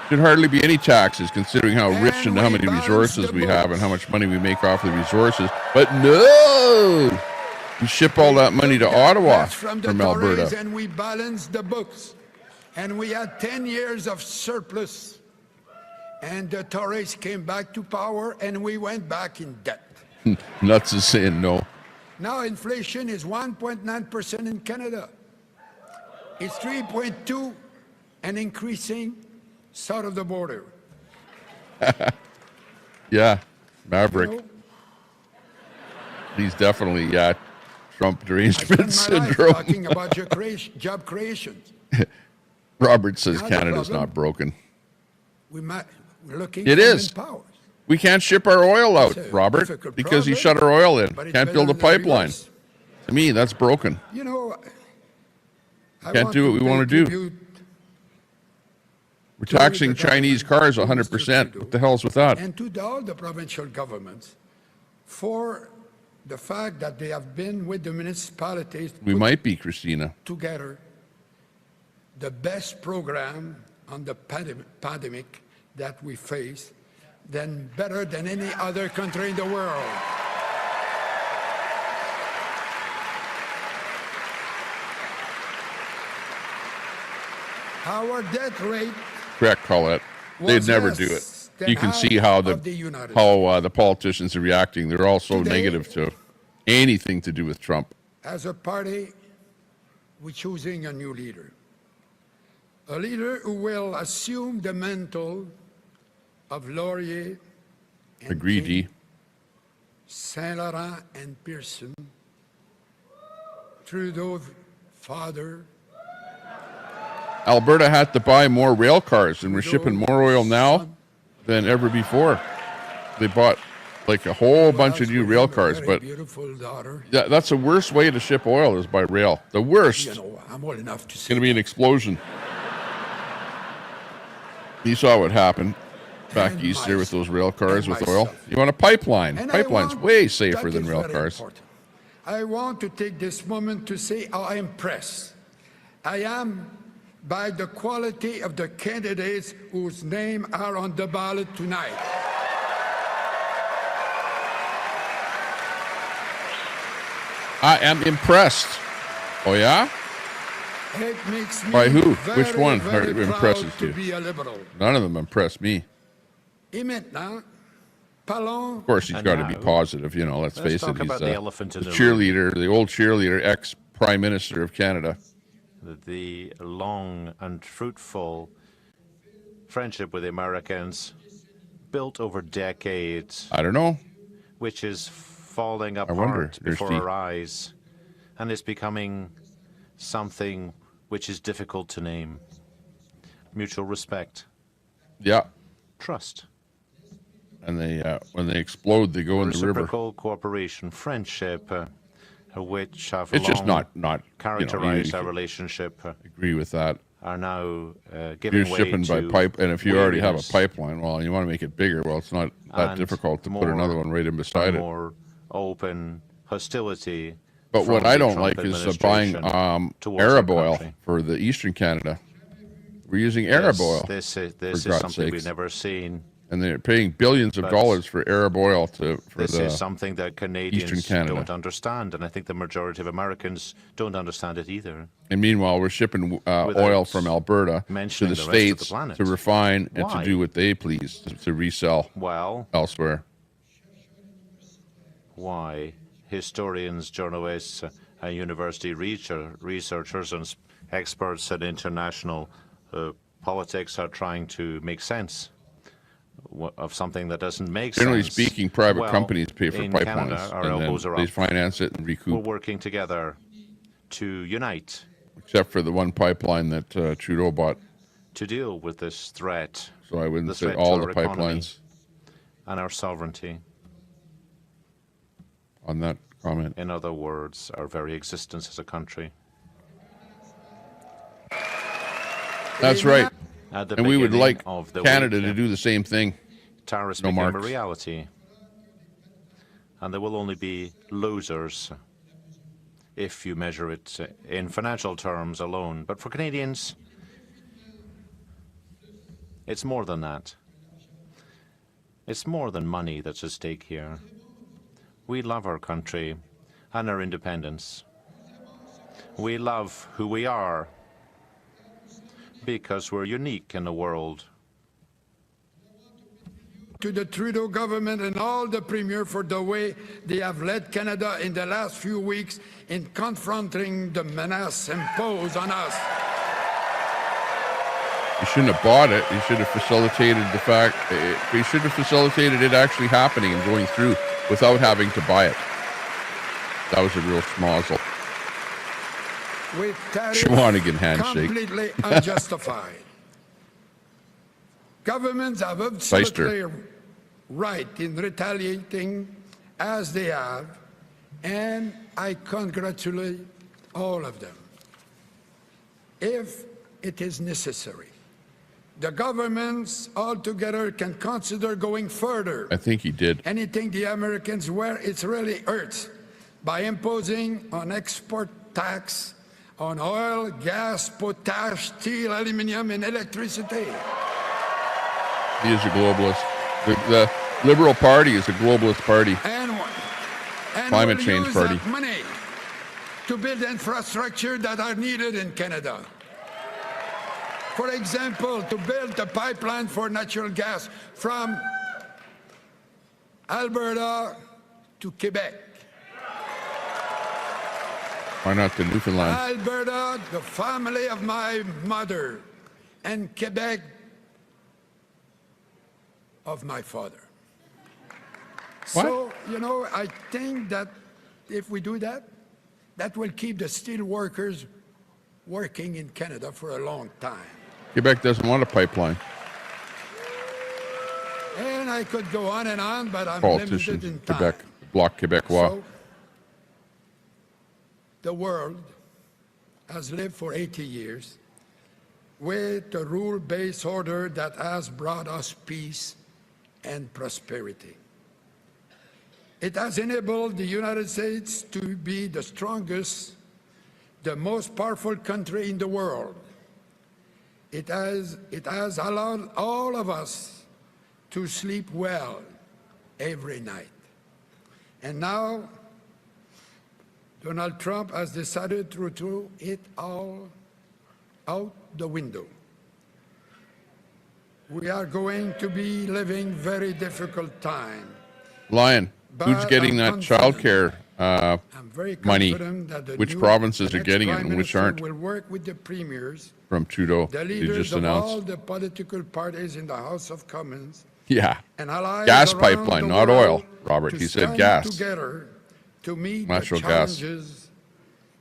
Should hardly be any taxes, considering how rich and how many resources we have and how much money we make off the resources. But no, we ship all that money to Ottawa from Alberta. And we balanced the books, and we had 10 years of surplus. And the Tories came back to power, and we went back in debt. Nuts is saying no. Now inflation is 1.9% in Canada. It's 3.2% and increasing south of the border. Yeah, Maverick. You know, He's definitely, Trump derangement I spent my life syndrome. talking about job creation. Robert says Not a Canada's problem. not broken. We're looking It for is. manpower. We can't ship our oil out, It's a Robert, difficult because he problem, shut our oil in. but it's Can't build a better than the pipeline. reverse. To me, that's broken. You know, I Can't want do what we pay want to do. tribute We're to taxing the Chinese government, cars to Mr. 100%. Trudeau, What the hell's with that? and to all the provincial governments for the fact that they have been with the municipalities We put might be, Christina. together the best program on the pandemic that we face, then better than any other country in the world. Our debt rate Correct, Colette. They'd was never less do it. than You can half see how of the United the politicians are reacting. They're all so Today- negative to anything to do with Trump. As a party, we're choosing a new leader. A leader who will assume the mantle of Laurier and Agree, King, D. Saint Laurent and Pearson, Trudeau's father. Alberta had to buy more rail cars, and we're shipping more oil now than ever before. They bought like a whole bunch of new rail cars, but Beautiful daughter. that's the worst way to ship oil is by rail. The worst. You know, I'm old enough to It's see. going to be an explosion. You saw what happened back And east there with those rail cars and with oil. myself. You want a pipeline. And I Pipeline's want- way safer that than is rail very cars. important. I want to take this moment to say how impressed I am by the quality of the candidates whose names are on the ballot tonight. I am impressed. Oh, yeah? It makes me By who? very, Which one very proud impresses to you? be a liberal. None of them impress me. Et maintenant, parlons. Of course, he's And got to be now, positive. You know, let's let's face it. talk He's about the elephant in the the cheerleader, the old cheerleader, ex-prime minister of Canada. The long and fruitful friendship with the Americans built over decades, I don't know. which is falling wonder, apart there's before Steve. our eyes, and it's becoming something which is difficult to name. Mutual respect, Yeah. trust, And they when they explode, they go in the river. reciprocal cooperation, friendship, which have It's just long not characterized you our can relationship, agree with that. are now giving You're way shipping by to pipe, and if you already have a weariness pipeline, well, you want to make it bigger. Well, it's not that and difficult to put more another one right in beside it. more open hostility. But from what I the don't Trump like is buying administration towards our Arab oil country. for the Eastern Canada. We're using Arab oil, This is God's something we've sakes. never seen. and they're paying billions of But dollars for Arab oil for This the is something that Canadians Canada. don't understand, and I think the majority of Americans don't understand it either. And meanwhile, we're shipping Without oil from Alberta to mentioning the the rest of the States planet. to refine and Why? to do what they please, to resell Well, elsewhere. why? Historians, journalists, university researchers, and experts in international politics are trying to make sense of something that doesn't make Generally sense. speaking, private Well, companies pay for in pipelines, Canada, our and elbows then are they up. finance it and We're recoup. working together to unite Except for the one pipeline that Trudeau bought. to deal with this threat So I wouldn't The say threat all to the our economy. pipelines and our sovereignty. on that comment. In other words, our very existence as a country. That's right. At the And we would beginning like of the Canada week, to do the same thing. tariffs No became a marks. reality. And there will only be losers if you measure it in financial terms alone. But for Canadians, it's more than that. It's more than money that's at stake here. We love our country and our independence. We love who we are because we're unique in the world. To the Trudeau government and all the premier for the way they have led Canada in the last few weeks in confronting the menace imposed on us. You shouldn't have bought it. You should have facilitated the fact. You should have facilitated it actually happening and going through without having to buy it. That was a real schmozzle. With tariffs Schwanigan handshake. completely unjustified. Governments have absolutely right in retaliating as they have, and I congratulate all of them. If it is necessary, the governments altogether can consider going further. I think he did. Anything the Americans where it really hurts by imposing an export tax on oil, gas, potash, steel, aluminum, and electricity. He is a globalist. The Liberal Party is a globalist party. And Climate we'll change use party. that money to build infrastructure that are needed in Canada. For example, to build a pipeline for natural gas from Alberta to Quebec. Why not to Newfoundland? Alberta, the family of my mother, and Quebec of my father. What? So, you know, I think that if we do that, that will keep the steel workers working in Canada for a long time. Quebec doesn't want a pipeline. And I could go on and on, but I'm Politicians, limited in time. Quebec, Bloc Québécois. So, the world has lived for 80 years with a rule-based order that has brought us peace and prosperity. It has enabled the United States to be the strongest, the most powerful country in the world. It has allowed all of us to sleep well every night. And now, Donald Trump has decided to throw it all out the window. We are going to be living very difficult time. Lion, who's But getting I'm that child care very money? confident that the Which new provinces are next getting it Prime and which Minister aren't? will work with the premiers, From Trudeau. the He leaders just of all announced. the political parties in the House of Commons, Yeah. and allies Gas around pipeline, the not world oil, Robert. to He said stand gas. together to meet Natural the gas. challenges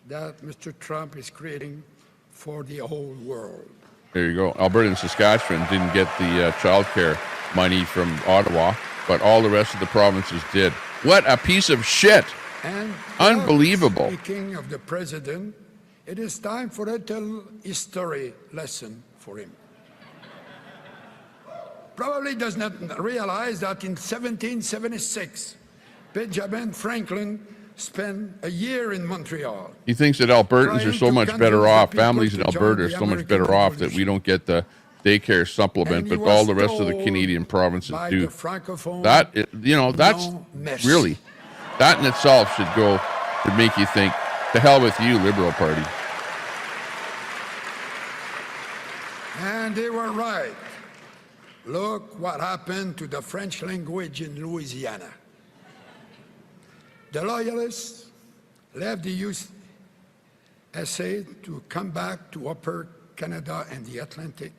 that Mr. Trump is creating for the whole world. There you go. Alberta and Saskatchewan didn't get the child care money from Ottawa, but all the rest of the provinces did. What a piece of shit. And Unbelievable. Speaking of the president, it is time for a little history lesson for him. Probably does not realize that in 1776, Benjamin Franklin spent a year in Montreal. He thinks that Albertans are trying so to much convince better the off. people Families to in join Alberta are the so much American better off that we Revolution. don't get the daycare supplement, And he but all was the rest of the told Canadian provinces by do. the Francophone, That, you know, that's "Don't mess." really, that in itself should make you think, to hell with you, Liberal Party. And they were right. Look what happened to the French language in Louisiana. The Loyalists left the USA to come back to Upper Canada and the Atlantic.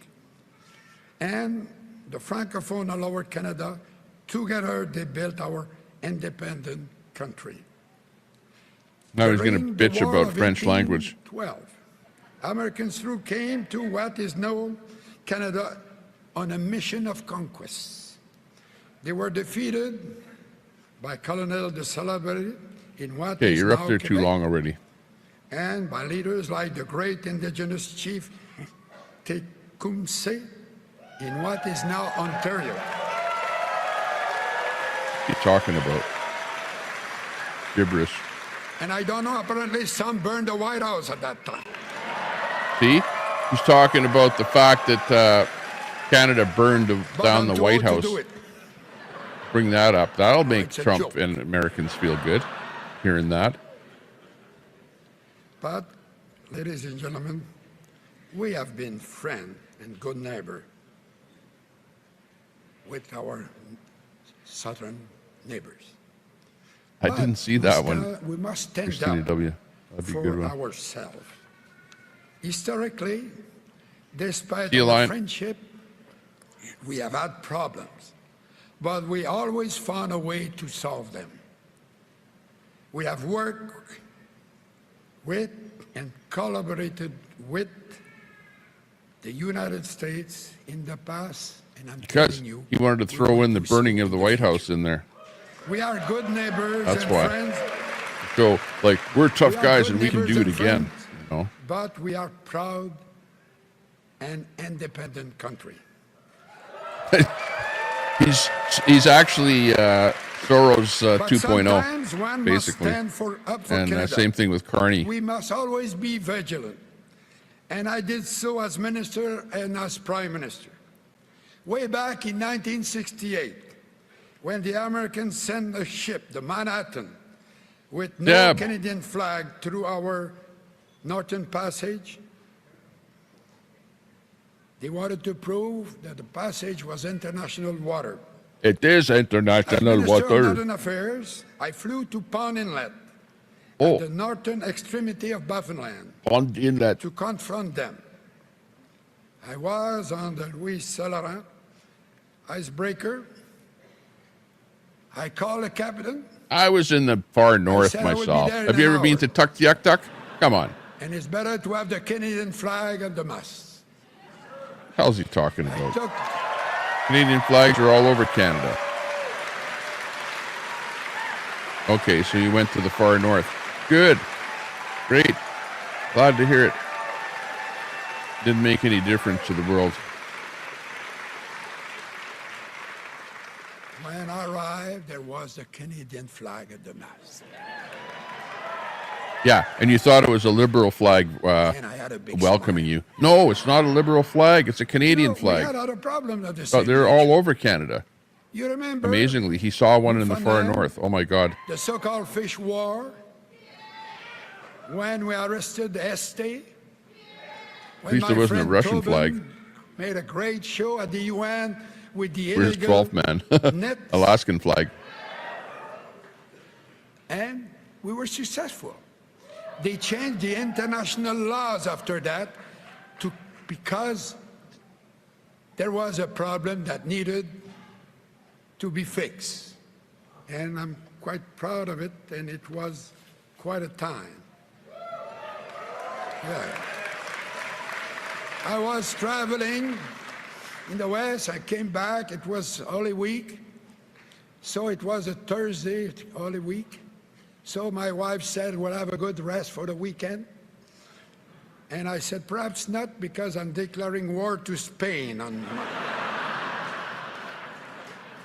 And the Francophone and Lower Canada, together they built our independent country. Now he's going During to the bitch War about of French language. 1812, Americans through came to what is known Canada on a mission of conquest. They were defeated by Colonel de Salaberry in what Okay, is you're up now there too Quebec, long already. and by leaders like the great indigenous chief Tecumseh in what is now Ontario. What are you talking about? Gibberish. And I don't know, apparently some burned the White House at that time. See? He's talking about the fact that Canada burned down the White House. Bring that up. That'll make Trump and Americans feel good, hearing that. But, ladies and gentlemen, we have been friend and good neighbor with our southern neighbors. I didn't see that one. We must stand Christina up W. That'd be a good for one. ourselves. Historically, despite See you, our Lion. friendship, we have had problems, but we always found a way to solve them. We have worked with and collaborated with the United States in the past, and I'm Because telling you, he wanted to throw in the burning of the White House in there. we are good neighbors That's and why. friends, So, like, we're tough We are guys good and we can neighbors do it and again. friends. You know? but we are proud and independent country. He's actually Soros But 2.0, sometimes one must basically. stand up for And Canada. same thing with Carney. We must always be vigilant. And I did so as minister and as prime minister. Way back in 1968, when the Americans sent a ship, the Manhattan, with no Yeah. Canadian flag through our Northern Passage, they wanted to prove that the passage was international water. It is As international Minister of water. Northern Affairs, I flew to Pond Inlet, Oh, the northern extremity of Baffinland, Pond Inlet. to confront them. I was on the Louis Saint-Laurent icebreaker. I called the captain, I was in the far north said I would be myself. there in Have you an ever been hour. to Tuktoyaktuk? Come on. and it's better to have the Canadian flag at the mast. Hell's he talking I about? took Canadian flags are all over Canada. Okay, so you went to the far north. Good. Great. Glad to hear it. Didn't make any difference to the world. When I arrived, there was the Canadian flag at the mast. Yeah, and you thought it was a liberal flag And I had a big welcoming you. No, it's not a liberal flag. It's a Canadian We had flag. other problems at the But same they're time. all over Canada. You remember Amazingly, he saw one in the far Newfoundland? north. Oh my God. the so-called fish war? When we arrested Este? At least there wasn't a Russian flag. Made a great show at the UN with the Where's illegal 12th man? nets, Alaskan flag. and we were successful. They changed the international laws after that because there was a problem that needed to be fixed. And I'm quite proud of it, and it was quite a time. Yeah. I was traveling in the West. I came back. It was Holy Week. So it was a Thursday, Holy Week. So my wife said, we'll have a good rest for the weekend. And I said, perhaps not, because I'm declaring war to Spain.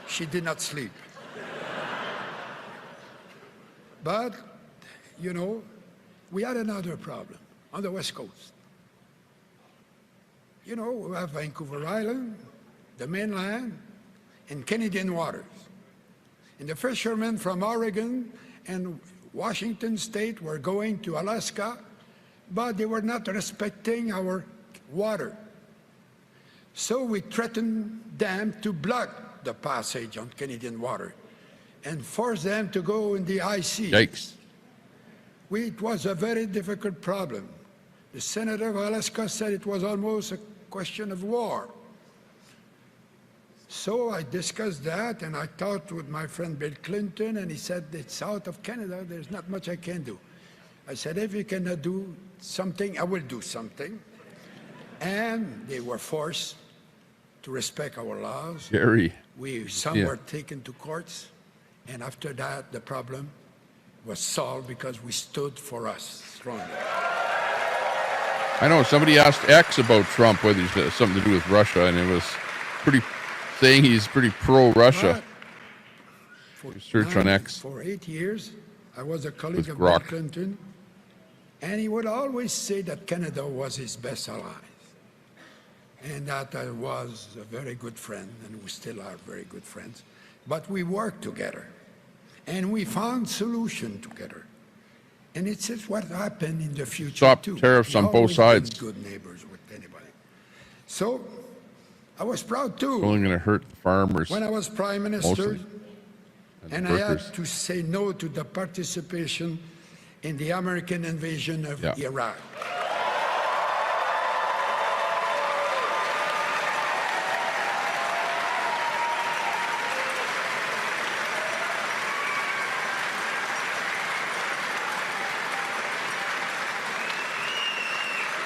She did not sleep. But, you know, we had another problem on the West Coast. You know, we have Vancouver Island, the mainland, and Canadian waters. And the fishermen from Oregon and Washington State were going to Alaska, but they were not respecting our water. So we threatened them to block the passage on Canadian water and force them to go in the high seas. Yikes. It was a very difficult problem. The senator of Alaska said it was almost a question of war. So I discussed that, and I talked with my friend Bill Clinton, and he said, it's out of Canada, there's not much I can do. I said, if you cannot do something, I will do something. And they were forced to respect our laws. Gary. Some were taken to courts, and after that, the problem was solved because we stood for us strongly. I know somebody asked X about Trump whether he's got something to do with Russia, and it was pretty saying he's pretty pro-Russia. Search on X. For 8 years, I was a colleague With of Bill Grok. Clinton, and he would always say that Canada was his best ally, and that I was a very good friend, and we still are very good friends. But we worked together, and we found solution together. And it's just what happened in the future, Stop too. tariffs We on both always sides. been good neighbors with anybody. So I was proud, too. Only going to hurt the farmers. When I was Prime Minister, Mostly. and I had to say no to the participation in the American invasion of Iraq.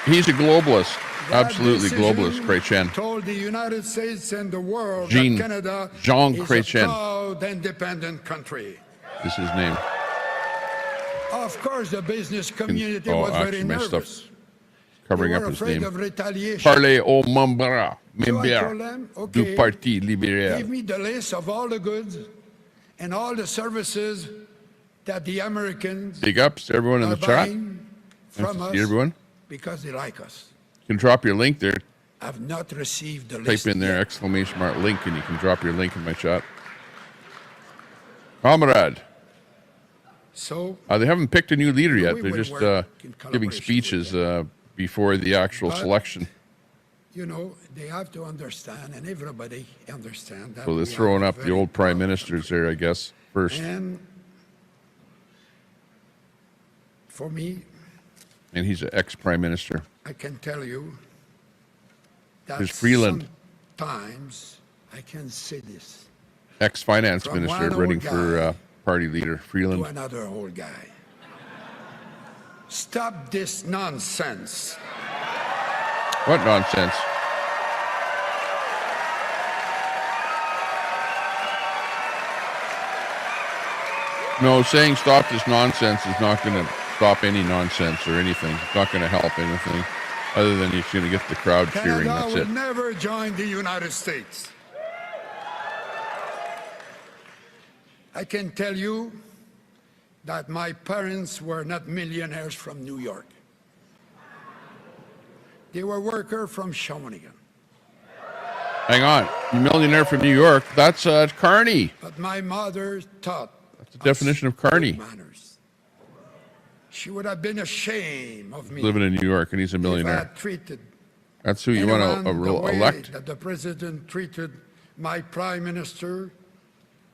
He's a globalist. That Absolutely decision globalist, Chrétien. told the United States and the world Jean- that Canada Jean is Chrétien. a proud, independent country. This is his name. Of course, the business community Oh, was very actually, my nervous. stuff's covering They up were his afraid name. of retaliation. Parlez aux membres So I told them, du okay, Parti give libéral. me the list of all the goods and all the services that the Americans Big ups to everyone in are the chat. buying Nice from to us see everyone. because they like us. You can drop your link there. I've not received the Type list in there yet. exclamation mark link, and you can drop your link in my chat. Comrade. So They haven't picked a new leader yet. We They're will just work in giving collaboration speeches before the actual But- selection. you know, they have to understand, and everybody understand that. So they're we throwing are up the very old prime proud ministers there, I guess, first. And for me, And he's an ex-prime minister. I can tell you that There's Freeland. sometimes I can say this Ex-finance From minister one running old for guy party leader. to Freeland. another old guy. Stop this nonsense. What nonsense? No, saying stop this nonsense is not going to stop any nonsense or anything. It's not going to help anything other than he's going to get the crowd cheering. Canada That's will it. never join the United States. I can tell you that my parents were not millionaires from New York. They were workers from Shawinigan. Hang on. Millionaire from New York. That's Carney. But my mother taught That's the definition of Carney. manners. She would have been ashamed of me Living in New York, and he's a if I millionaire. had treated That's who you want anyone to the way elect. that the president treated my prime minister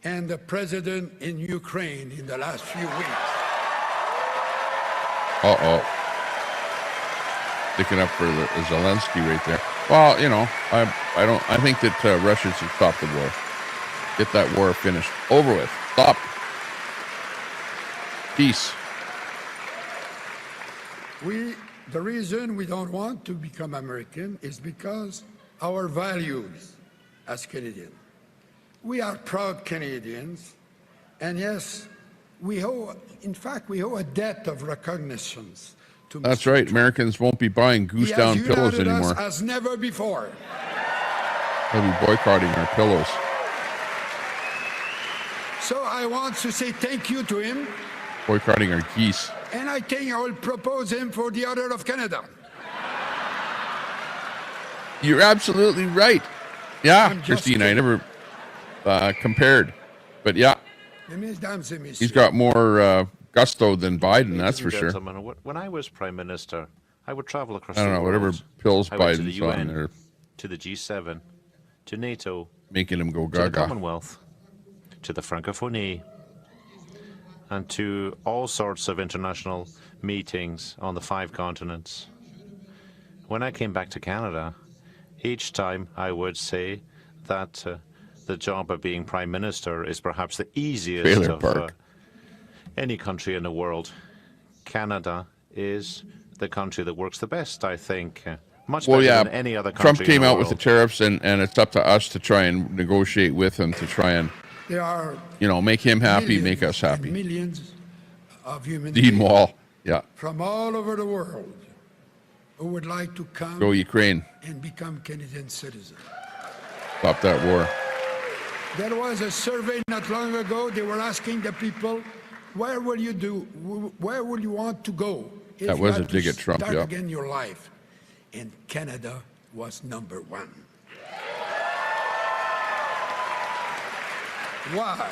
and the president in Ukraine in the last few weeks. Uh-oh. Sticking up for Zelensky right there. Well, you know, I think that Russia should stop the war. Get that war finished. Over with. Stop. Peace. The reason we don't want to become American is because our values as Canadians. We are proud Canadians, and yes, we owe a debt of recognition to That's Mr. right. Americans won't be buying goose He has down pillows united us anymore. as never before. They'll be boycotting our pillows. So I want to say thank you to him, Boycotting our geese. and I think I will propose him for the Order of Canada. You're absolutely right. Yeah, I'm just Christine, I kidding. never compared. But yeah, Mesdames et messieurs, he's got more gusto than Biden, that's for Ladies and sure. gentlemen, when I was Prime Minister, I would travel across I don't the know, world. whatever pills I went to the Biden's on UN, there, to the G7, to NATO, making him go to the gaga. Commonwealth, to the Francophonie, and to all sorts of international meetings on the 5 continents. When I came back to Canada, each time I would say that the job of being Prime Minister is perhaps the easiest Trailer of park. any country in the world. Canada is the country that works the best, I think. Much Well, better yeah, than any other country Trump in came the out with the world. tariffs, and it's up to us to try and negotiate with him to try and, there are make him happy, make millions us and happy. millions of human Dean beings Wall, yeah. from all over the world who would like to come Go Ukraine. and become Canadian citizens. Stop that war. There was a survey not long ago. They were asking the people, where will you want to go if That you was had a dig to at Trump, start yeah. again your life? And Canada was number one. Why?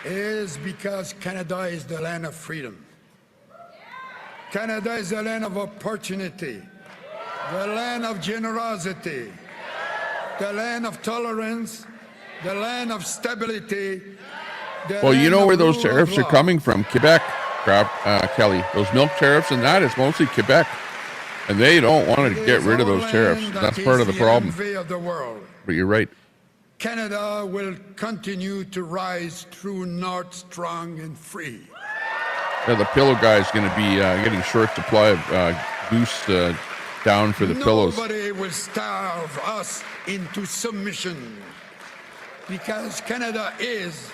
Is because Canada is the land of freedom. Canada is the land of opportunity, the land of generosity, the land of tolerance, the land of stability. Well, you know where those tariffs are coming from? Quebec, Kelly. Those milk tariffs and that, it's mostly Quebec. And they don't want to get rid of those tariffs. That's part of the problem. But you're right. Canada will continue to rise through north strong and free. Yeah, the pillow guy is going to be getting short supply of goose down for the pillows. Nobody will starve us into submission because Canada is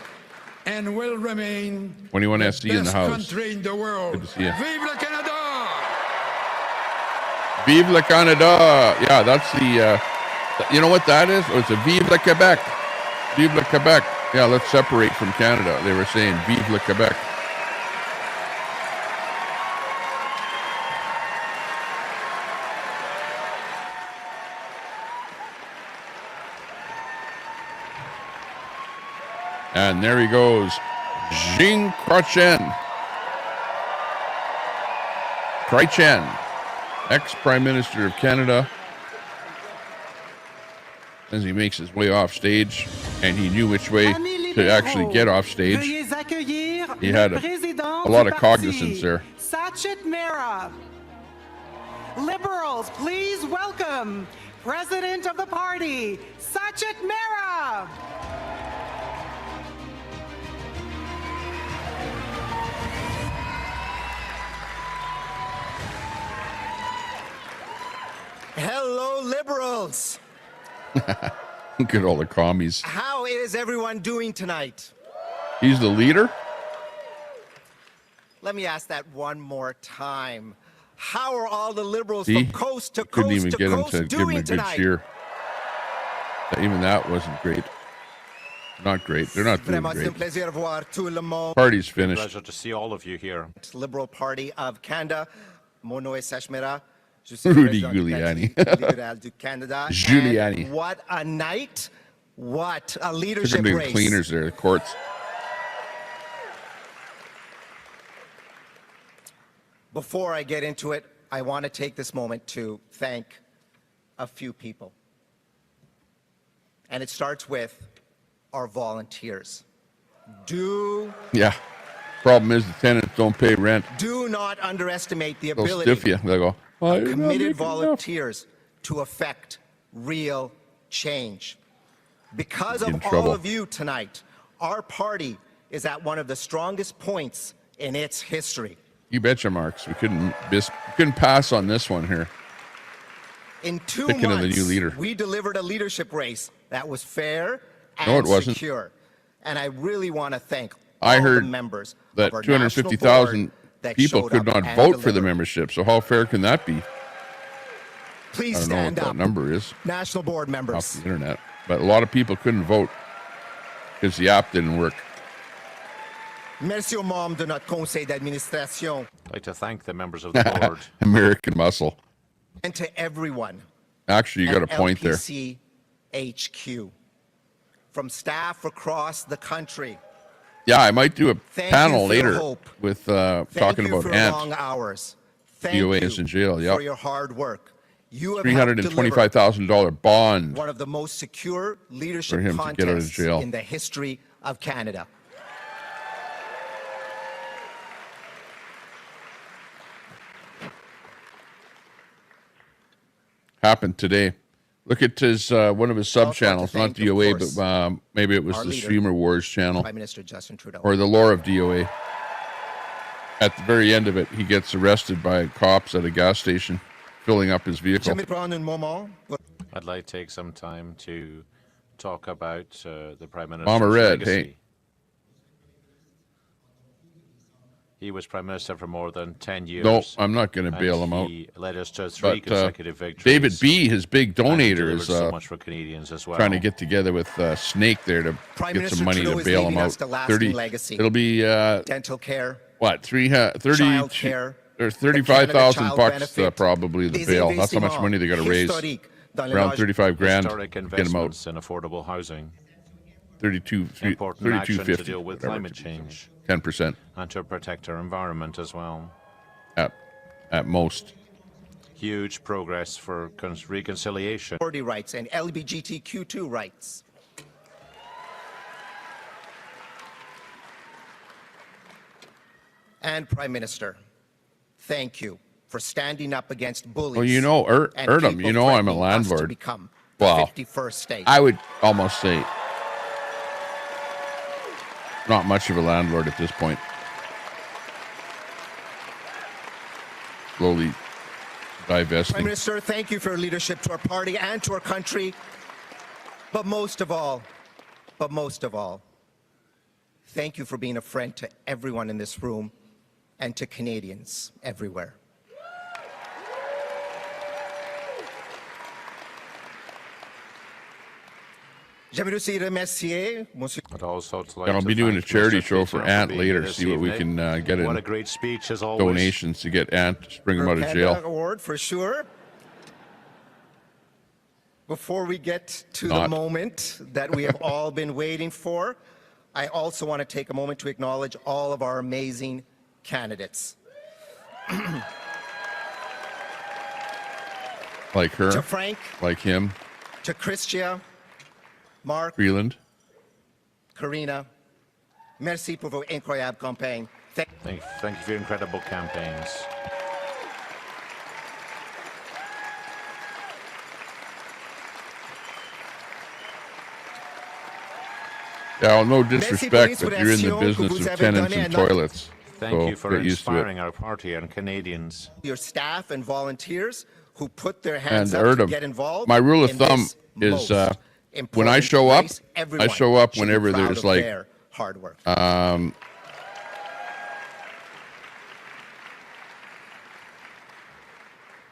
and will remain 21 the SC in the best house. country in the world. Good to see you. Vive le Canada! Vive le Canada! Yeah, that's the. You know what that is? Oh, it's a Vive le Quebec. Vive le Quebec. Yeah, let's separate from Canada. They were saying Vive le Quebec. And there he goes, Chrétien. Chrétien, ex-Prime Minister of Canada, as he makes his way off stage, and he knew which way to actually get off stage. He had a lot of cognizance there. Sachet Mera. Liberals, please welcome President of the party, Sachet Mera. Hello, Liberals. Look at all the commies. How is everyone doing tonight? He's the leader? Let me ask that one more time. How are all the Liberals See? from coast to Couldn't coast even to get him coast to give him doing a good tonight? cheer. Even that wasn't great. Not great. They're not doing Vraiment, c'est un great. plaisir de voir tout le monde. Party's finished. Pleasure to see all of you here. Liberal Party of Canada. Mon nom est Sachet Mera. Je suis Rudy président du Giuliani. Parti libéral du Canada. Giuliani. And what a night. What a Took leadership him to the race. cleaners there, the courts. Before I get into it, I want to take this moment to thank a few people. And it starts with our volunteers. Yeah. Problem is the tenants don't pay rent. Do not underestimate the They'll ability stiff you. They'll go, "Well, of you're not committed making enough." volunteers to affect real change. Because In of trouble. all of you tonight, our party is at one of the strongest points in its history. You betcha, Marks. We couldn't pass on this one here. In 2 Picking of the months, new leader. we delivered a leadership race that was fair and No, it wasn't. secure. And I really want to thank I all heard the members that of our national 250,000 board that people showed could up not and vote for the delivered. membership. So how fair can that be? Please I don't know what stand that up. number is National board off members. the internet. But a lot of people couldn't vote because the app didn't work. Merci aux membres de notre conseil d'administration. I'd like to thank the members of the board. American muscle. And to everyone Actually, you got a at point there. LPC HQ. From staff across the country. Yeah, I might do a Thank panel you for your later hope. with Thank talking you about for your Ant. long hours. Thank DOA you is in jail. Yep. for your hard work. You have helped deliver $325,000 bond. one of the most secure leadership For him to get out of contests jail. in the history of Canada. Happened today. Look at his one of his sub channels, not thank, of DOA, course, but maybe it was our the leader, Streamer Wars channel Prime Minister Justin Trudeau. or the lore of DOA. At the very end of it, he gets arrested by cops at a gas station, filling up his vehicle. I'd like to take some time to talk about the Prime Minister's Mama Red, legacy. hey. He was Prime Minister for more than 10 years. No, I'm not going to bail him out. He led us to 3 consecutive victories. David B., his big And he donator, delivered is so much for Canadians as well. trying to get together with Snake there to Prime get Minister some money Trudeau to is bail him leaving out. us a lasting legacy. It'll be dental care, what, 30 child care, or 35,000 Child bucks benefit, probably the des bail. That's how much money they got to raise. historiques dans le Around logement. 35 grand Historic to get him out. investments in affordable housing. 32, Important action to 32.50. deal with whatever, climate change 10% and to protect our environment as well. at most. Huge progress for reconciliation. Minority rights and LGBTQ2 rights. And Prime Minister, thank you for standing up against bullies. Well, you know, and Erdem, people you know I'm a threatening us to landlord. become the Well, 51st state. I would almost say not much of a landlord at this point. Slowly divesting. Prime Minister, thank you for your leadership to our party and to our country. But most of all, thank you for being a friend to everyone in this room and to Canadians everywhere. I'd also like And I'll to be doing a thank charity Mr. show for Chrétien Ant being later, here this see what we evening. can get What in a great speech as always. donations to get Ant, just bring him out of Panda jail. Award for sure. Before we get to the Not. moment that we have all been waiting for, I also want to take a moment to acknowledge all of our amazing candidates. Like her, To Frank, like him, to Chrétien, Mark, Freeland. Karina, merci pour vos incroyables campagnes. Thank you for your incredible campaigns. Yeah, well, no disrespect, but you're in the business of tenants and toilets. Thank so you for get used to it. inspiring our party and Canadians. Your staff and volunteers who put their And hands up to Erdem, get involved. my rule of in thumb this is most when I important show up, race, I everyone show up should be whenever proud there's of like their hard work.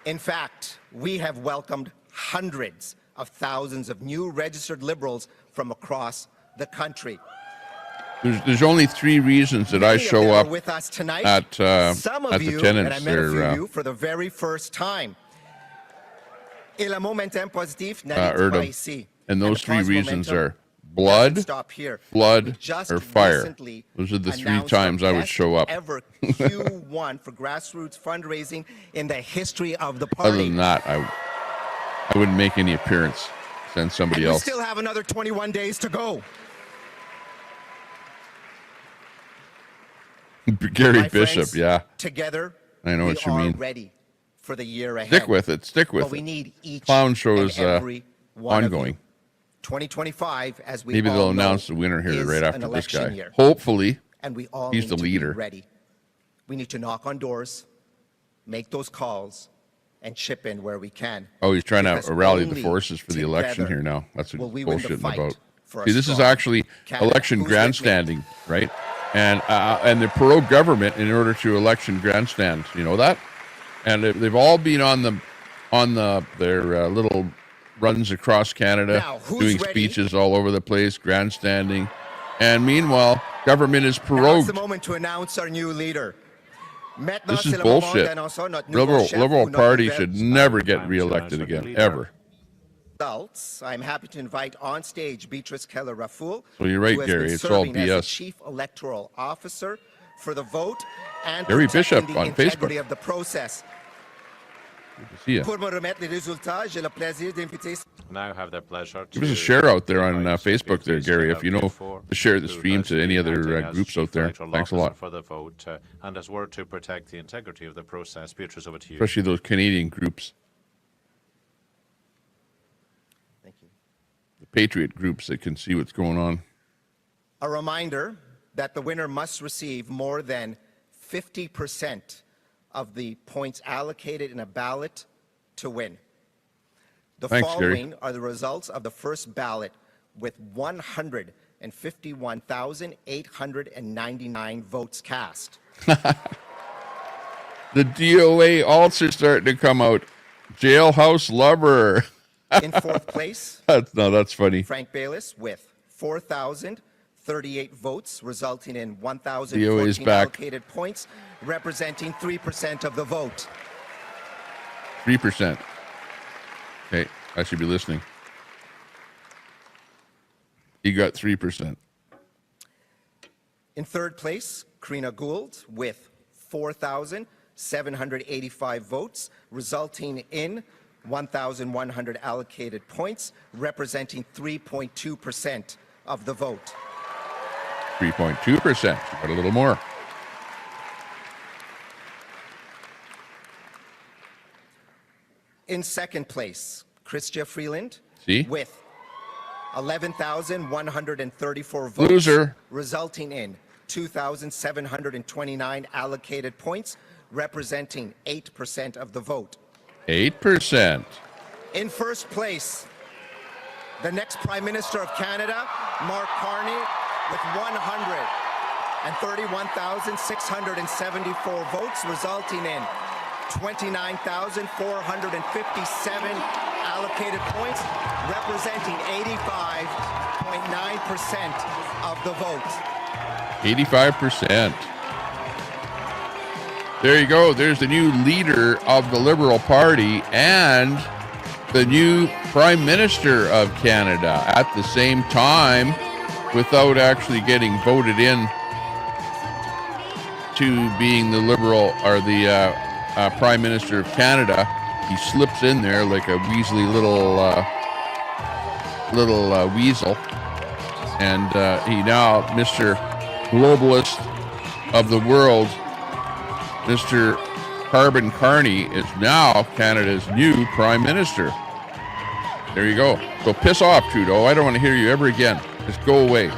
In fact, we have welcomed hundreds of thousands of new registered Liberals from across the country. there's only 3 reasons that I Many of show them up are with us tonight. at Some of you, the and I tenants. met a few They're of you for the very first time. Et le momentum positif n'arrête pas Erdem. ici. And those the 3 positive reasons momentum are blood, doesn't stop here. flood, We just or fire. recently Those are the 3 announced times our I would best show up. Ever Q1 for grassroots fundraising in the history of the Other party. than that, I wouldn't make any appearance. Send somebody And we else. still have another 21 days to go. Gary My Bishop, friends, yeah. Together, I know we what you are mean. ready for the year ahead. Stick with it. Stick with But we it. need each Clown show and is every one of you. ongoing. 2025, as we Maybe all they'll know, announce the winner here is right an after this election guy. year. Hopefully, And we all he's need the to leader. be ready. We need to knock on doors, make those calls, and chip in where we can. Oh, he's trying Because to rally the only forces for the election together here now. That's will what we he's win the bullshitting fight about. for a See, this is strong actually Canada. election Who's with me? grandstanding, right? And the pro-government in order to election grandstand. You know that? And they've all been on their little runs across Canada, Now, who's doing ready? speeches all over the place, grandstanding. And meanwhile, government is Now it's prorogued. the moment to announce our new leader. Maintenant, This is c'est le moment bullshit. d'annoncer notre nouveau chef Liberal ou notre Party nouvelle should never get Time to reelected announce our again, new leader. ever. results. I'm happy to invite on stage Beatrice Keller-Rafoul, So you're right, who has Gary, been it's all serving as the BS. Chief Electoral Officer for the vote and Gary protecting Bishop the on integrity Facebook. of the process. Good to see you. Pour me remettre les résultats, j'ai le plaisir d'inviter Now have the pleasure Give us a to share out there on invite Facebook there, Beatrice Gary, if you know Keller-Rafoul, to share the who stream has to any been other acting as groups out Chief there. Electoral Thanks a Officer lot. for the vote and has worked to protect the integrity of the process. Beatrice, over to you. Especially those Canadian groups, Thank you. the patriot groups that can see what's going on. A reminder that the winner must receive more than 50% of the points allocated in a ballot to win. The Thanks, Gary. following are the results of the first ballot with 100 51,899 votes cast. The DOA alts are starting to come out. Jailhouse lover. In fourth place, that's funny. Frank Bayliss with 4,038 votes, resulting in DOA is 1,014 back. allocated points, representing 3% of the vote. 3%. Okay, I should be listening. He got 3%. In third place, Karina Gould with 4,785 votes, resulting in 1,100 allocated points, representing 3.2% of the vote. 3.2%. Got a little more. In second place, Chrystia Freeland See? with 11,134 votes, Loser. resulting in 2,729 allocated points, representing 8% of the vote. 8%. In first place, the next Prime Minister of Canada, Mark Carney, with 131,674 votes, resulting in 29,457 allocated points, representing 85.9% of the vote. 85%. There you go. There's the new leader of the Liberal Party and the new Prime Minister of Canada at the same time, without actually getting voted in to being the Liberal or the Prime Minister of Canada. He slips in there like a Weasley little weasel, and he now, Mr. Globalist of the world, Mr. Carbon Carney, is now Canada's new Prime Minister. There you go. So piss off, Trudeau. I don't want to hear you ever again. Just go away.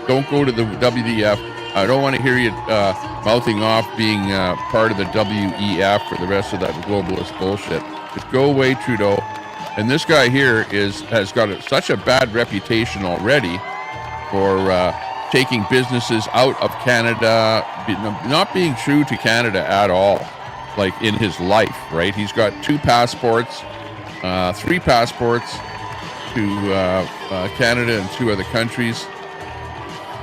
Don't go to the WDF. I don't want to hear you mouthing off being part of the WEF or the rest of that globalist bullshit. Just go away, Trudeau. And this guy here has got such a bad reputation already for taking businesses out of Canada, not being true to Canada at all, like in his life, right? He's got 2 passports, 3 passports to Canada and 2 other countries.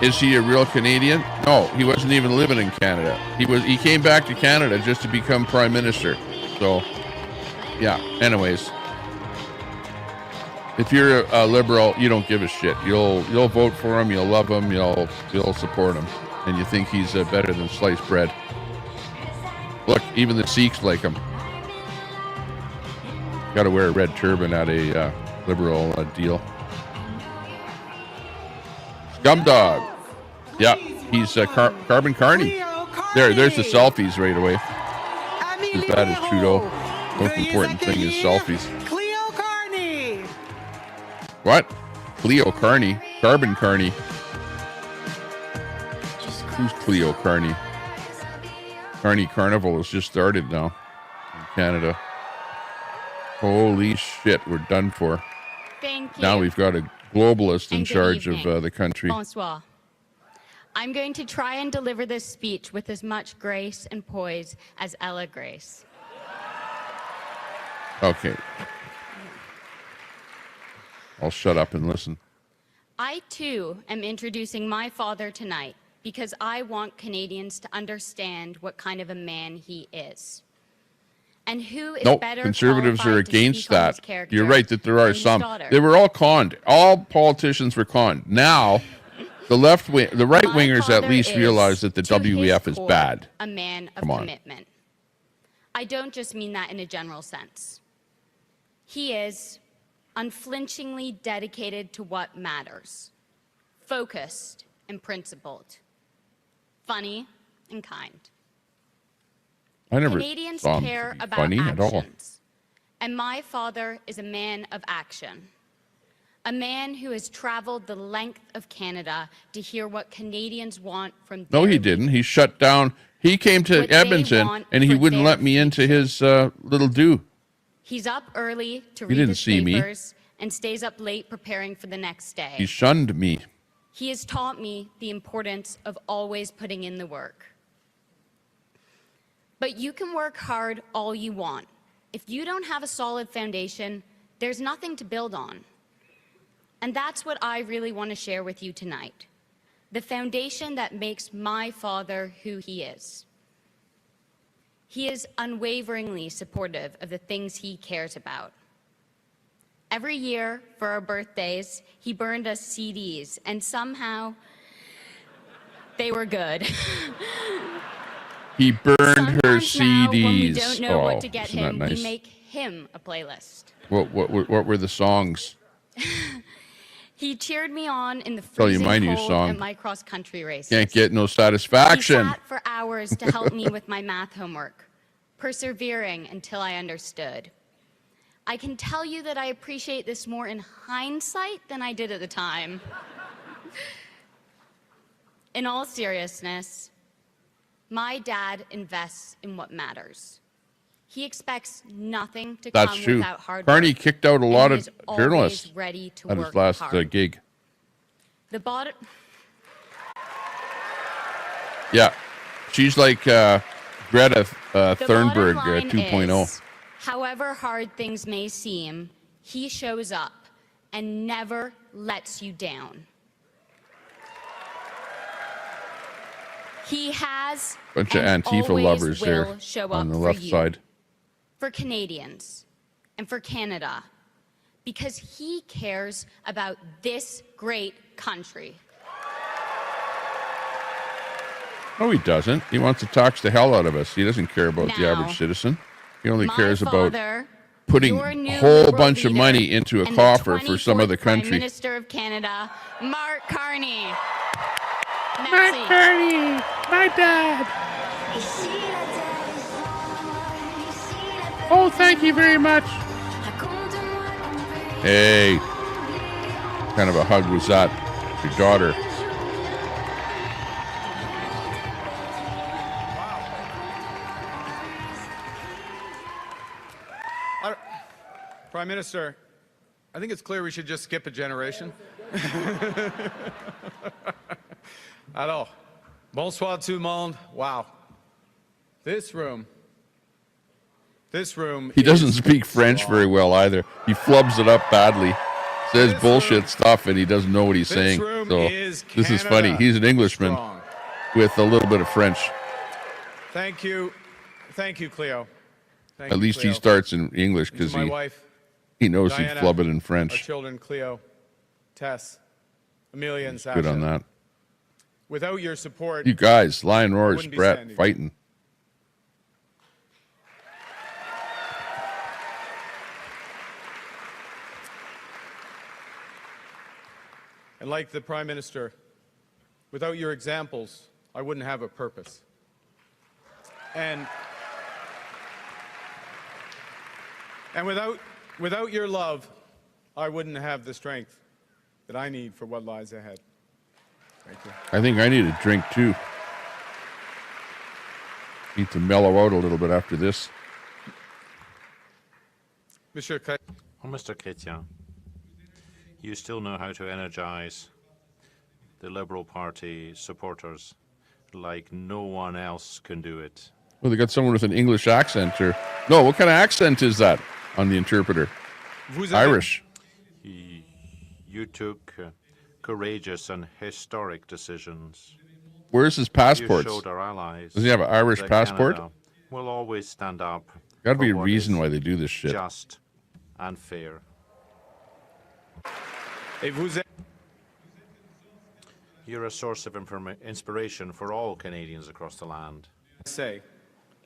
Is he a real Canadian? No, he wasn't even living in Canada. He came back to Canada just to become Prime Minister. So, yeah. Anyways, if you're a Liberal, you don't give a shit. You'll vote for him. You'll love him. You'll support him, and you think he's better than sliced bread. Look, even the Sikhs like him. Got to wear a red turban at a Liberal deal. Scumdog. Yeah, he's Carbon Carney. There's the selfies right away. As bad as Trudeau. Most important thing is selfies. Cleo Carney. What? Cleo Carney? Carbon Carney. Who's Cleo Carney? Carney Carnival has just started now in Canada. Holy shit, we're done for. Thank you. Now we've got a globalist in And good charge evening. of the country. Bonsoir. I'm going to try and deliver this speech with as much grace and poise as Ella Grace. Okay. I'll shut up and listen. I, too, am introducing my father tonight because I want Canadians to understand what kind of a man he is. And who is Nope, better conservatives are qualified to against speak on his that. character You're right that there are than his some. daughter? They were all conned. All politicians were conned. Now, the right wingers at least father realize is, that the to his WEF is core, bad. A man of Come on. commitment. I don't just mean that in a general sense. He is unflinchingly dedicated to what matters, focused and principled, funny and kind. I never Canadians saw him care to be about funny actions, at all. and my father is a man of action. A man who has traveled the length of Canada to hear what Canadians want from No, their he didn't. He shut down. He came to What they Edmonton want and he for wouldn't their let me into his little do. He's up early to He read didn't his see me. papers and stays up late preparing for the next day. He shunned me. He has taught me the importance of always putting in the work. But you can work hard all you want. If you don't have a solid foundation, there's nothing to build on. And that's what I really want to share with you tonight. The foundation that makes my father who he is. He is unwaveringly supportive of the things he cares about. Every year for our birthdays, he burned us CDs, and somehow they were good. He burned her Sometimes now, when we CDs. don't know Oh, what to get isn't that him, nice? we make him a playlist. What were the songs? He cheered me on in the Tell you freezing my new cold song. at my cross-country races. Can't get no He satisfaction. sat for hours to help me with my math homework, persevering until I understood. I can tell you that I appreciate this more in hindsight than I did at the time. In all seriousness, my dad invests in what matters. He expects nothing to That's come true. without hard Carney work, kicked out a and lot he of is always journalists ready to at work his last hard. gig. The bottom. Yeah, she's like Greta The Thunberg bottom line 2.0. is, however hard things may seem, he shows up and never lets you down. He has Bunch of and Antifa always lovers will there show up on the for left you, side. for Canadians, and for Canada, because he cares about this great country. No, he doesn't. He wants to tax the hell out of us. He doesn't care about the Now, average citizen. He only My cares about father, putting your a new whole Liberal bunch of leader money into a and the coffer for some 24th other Prime country. Minister of Canada, Mark Carney. Mark Carney, my dad. Oh, thank you very much. Hey, what kind of a hug was that? Your daughter. Prime Minister, I think it's clear we should just skip a generation. Alors, bonsoir tout le monde. Wow. This room He doesn't is speak French very well either. He flubs it up badly. Says bullshit stuff and he doesn't know what he's This saying. room So is this is funny. Canada He's an Englishman strong. with a little bit of French. Thank you, Cleo. Thank At you, least he Cleo. starts in English And to because my wife, he knows Diana, he'd flub it in our French. children, Cleo, Tess, Amelia, and Sasha. Good on that. Without your support, You guys, Lion I Roars, wouldn't be Brett, standing. fighting. And like the Prime Minister, without your examples, I wouldn't have a purpose. And without your love, I wouldn't have the strength that I need for what lies ahead. Thank you. I think I need a drink too. Need to mellow out a little bit after this. Monsieur Chrétien. Well, Mr. Chrétien, you still know how to energize the Liberal Party supporters like no one else can do it. Well, they got someone with an English accent or no? What kind of accent is that on the interpreter? Irish. You took courageous and historic decisions. Where's his passports? You showed our allies. Does he have an Irish that passport? Canada will always stand up. Got to be a for what reason is why they do this shit. Just and fair. You're a source of inspiration for all Canadians across the land. Say.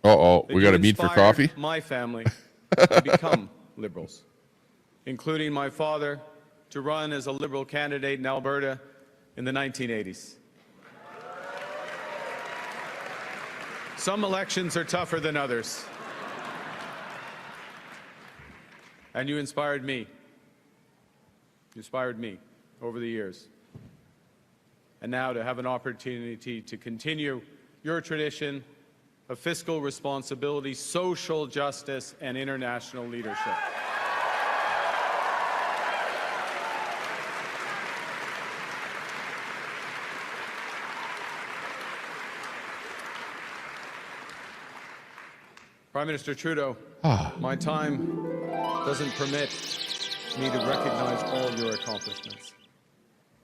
Uh-oh, we that got to you meet for inspired coffee? My family to become Liberals, including my father to run as a Liberal candidate in Alberta in the 1980s. Some elections are tougher than others. And you inspired me. You inspired me over the years. And now to have an opportunity to continue your tradition of fiscal responsibility, social justice, and international leadership. Prime Minister Trudeau, my time doesn't permit me to recognize all your accomplishments,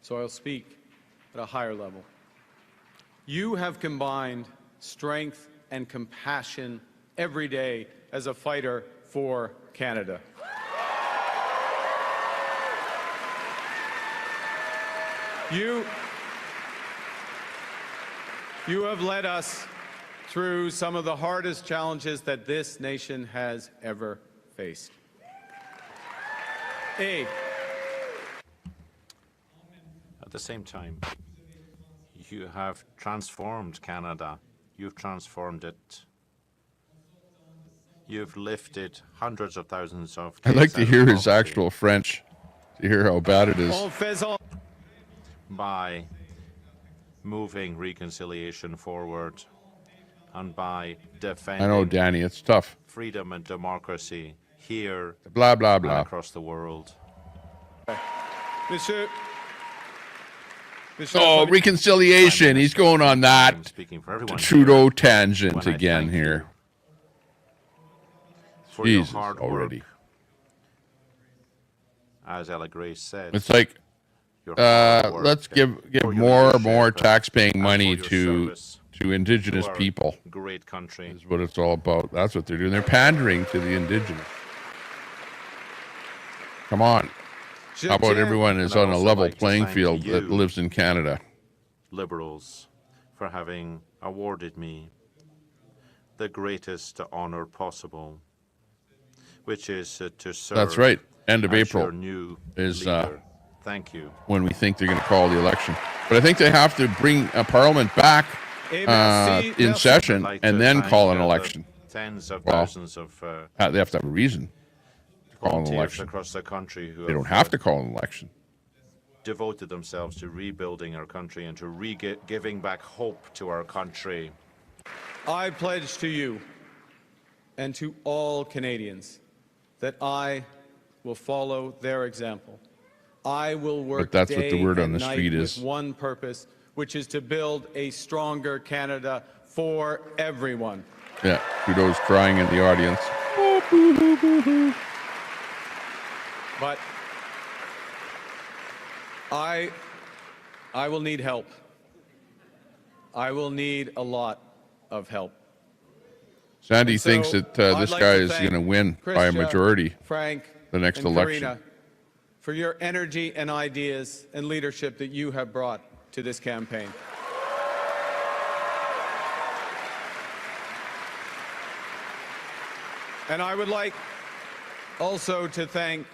so I'll speak at a higher level. You have combined strength and compassion every day as a fighter for Canada. You have led us through some of the hardest challenges that this nation has ever faced. At the same time, you have transformed Canada. You've transformed it. You've lifted hundreds of thousands of I'd like kids to out of hear his poverty actual French to hear how bad it is. by moving reconciliation forward and by defending I know, Danny, it's tough. freedom and democracy here Blah, blah, and blah. across the world. Monsieur, Oh, reconciliation. He's going on that Trudeau tangent when I again thank here. For your Jesus, hard already. work. As Ella Grace said, It's like, your hard work let's give for your more leadership tax-paying and money for your to service Indigenous to our people. great country. Is what it's all about. That's what they're doing. They're pandering to the Indigenous. Come on. How about everyone is on a level playing field that lives in Canada? Liberals, for having awarded me the greatest honor possible, which is to serve. That's right. End of as April your new is leader. Thank you. when we think they're going to call the election. But I think they have to bring Parliament back in session and then call an election. Tens of Well, thousands of they have to have a reason to call an volunteers election. across the country who They don't have to call an election. devoted themselves to rebuilding our country and to giving back hope to our country. I pledge to you and to all Canadians that I will follow their example. I will work But that's what the day word on and the night street with is. one purpose, which is to build a stronger Canada for everyone. Yeah, Trudeau's crying in the audience. But I will need help. I will need a lot of help. Sandy And so thinks that I'd this like guy to is thank going to win by a Chrétien, majority Frank, the next and election. Karina, for your energy and ideas and leadership that you have brought to this campaign. And I would like also to thank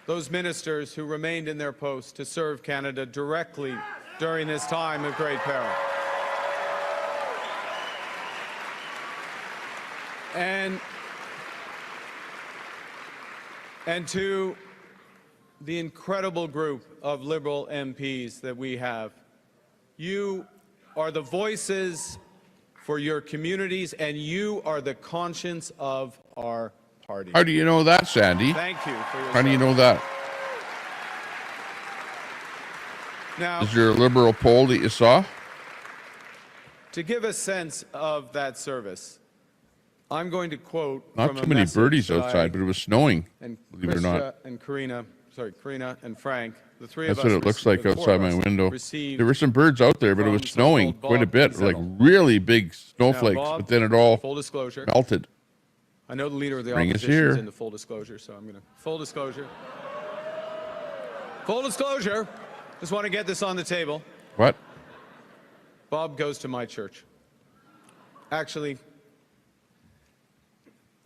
those ministers who remained in their posts to serve Canada directly during this time of great peril. And to the incredible group of Liberal MPs that we have, you are the voices for your communities, and you are the conscience of our party. How do you know that, Sandy? Thank you for your How do you service. know that? Now, Is there a Liberal poll that you saw? to give a sense of that service, I'm going to quote Not from too a many message birdies that outside, but it was snowing, and believe it or not. Chrétien and Karina and Frank, the three That's of us, what it looks like the four outside of my us window. received There were some birds out there, but it was from snowing so-called quite a Bob bit, like Zettel. really big Now, snowflakes, Bob, but then it all full disclosure, melted. I know the leader of the Spring is opposition here. is into full disclosure, so I'm going to full disclosure. Full disclosure. Just want to get this on the table. What? Bob goes to my church. Actually,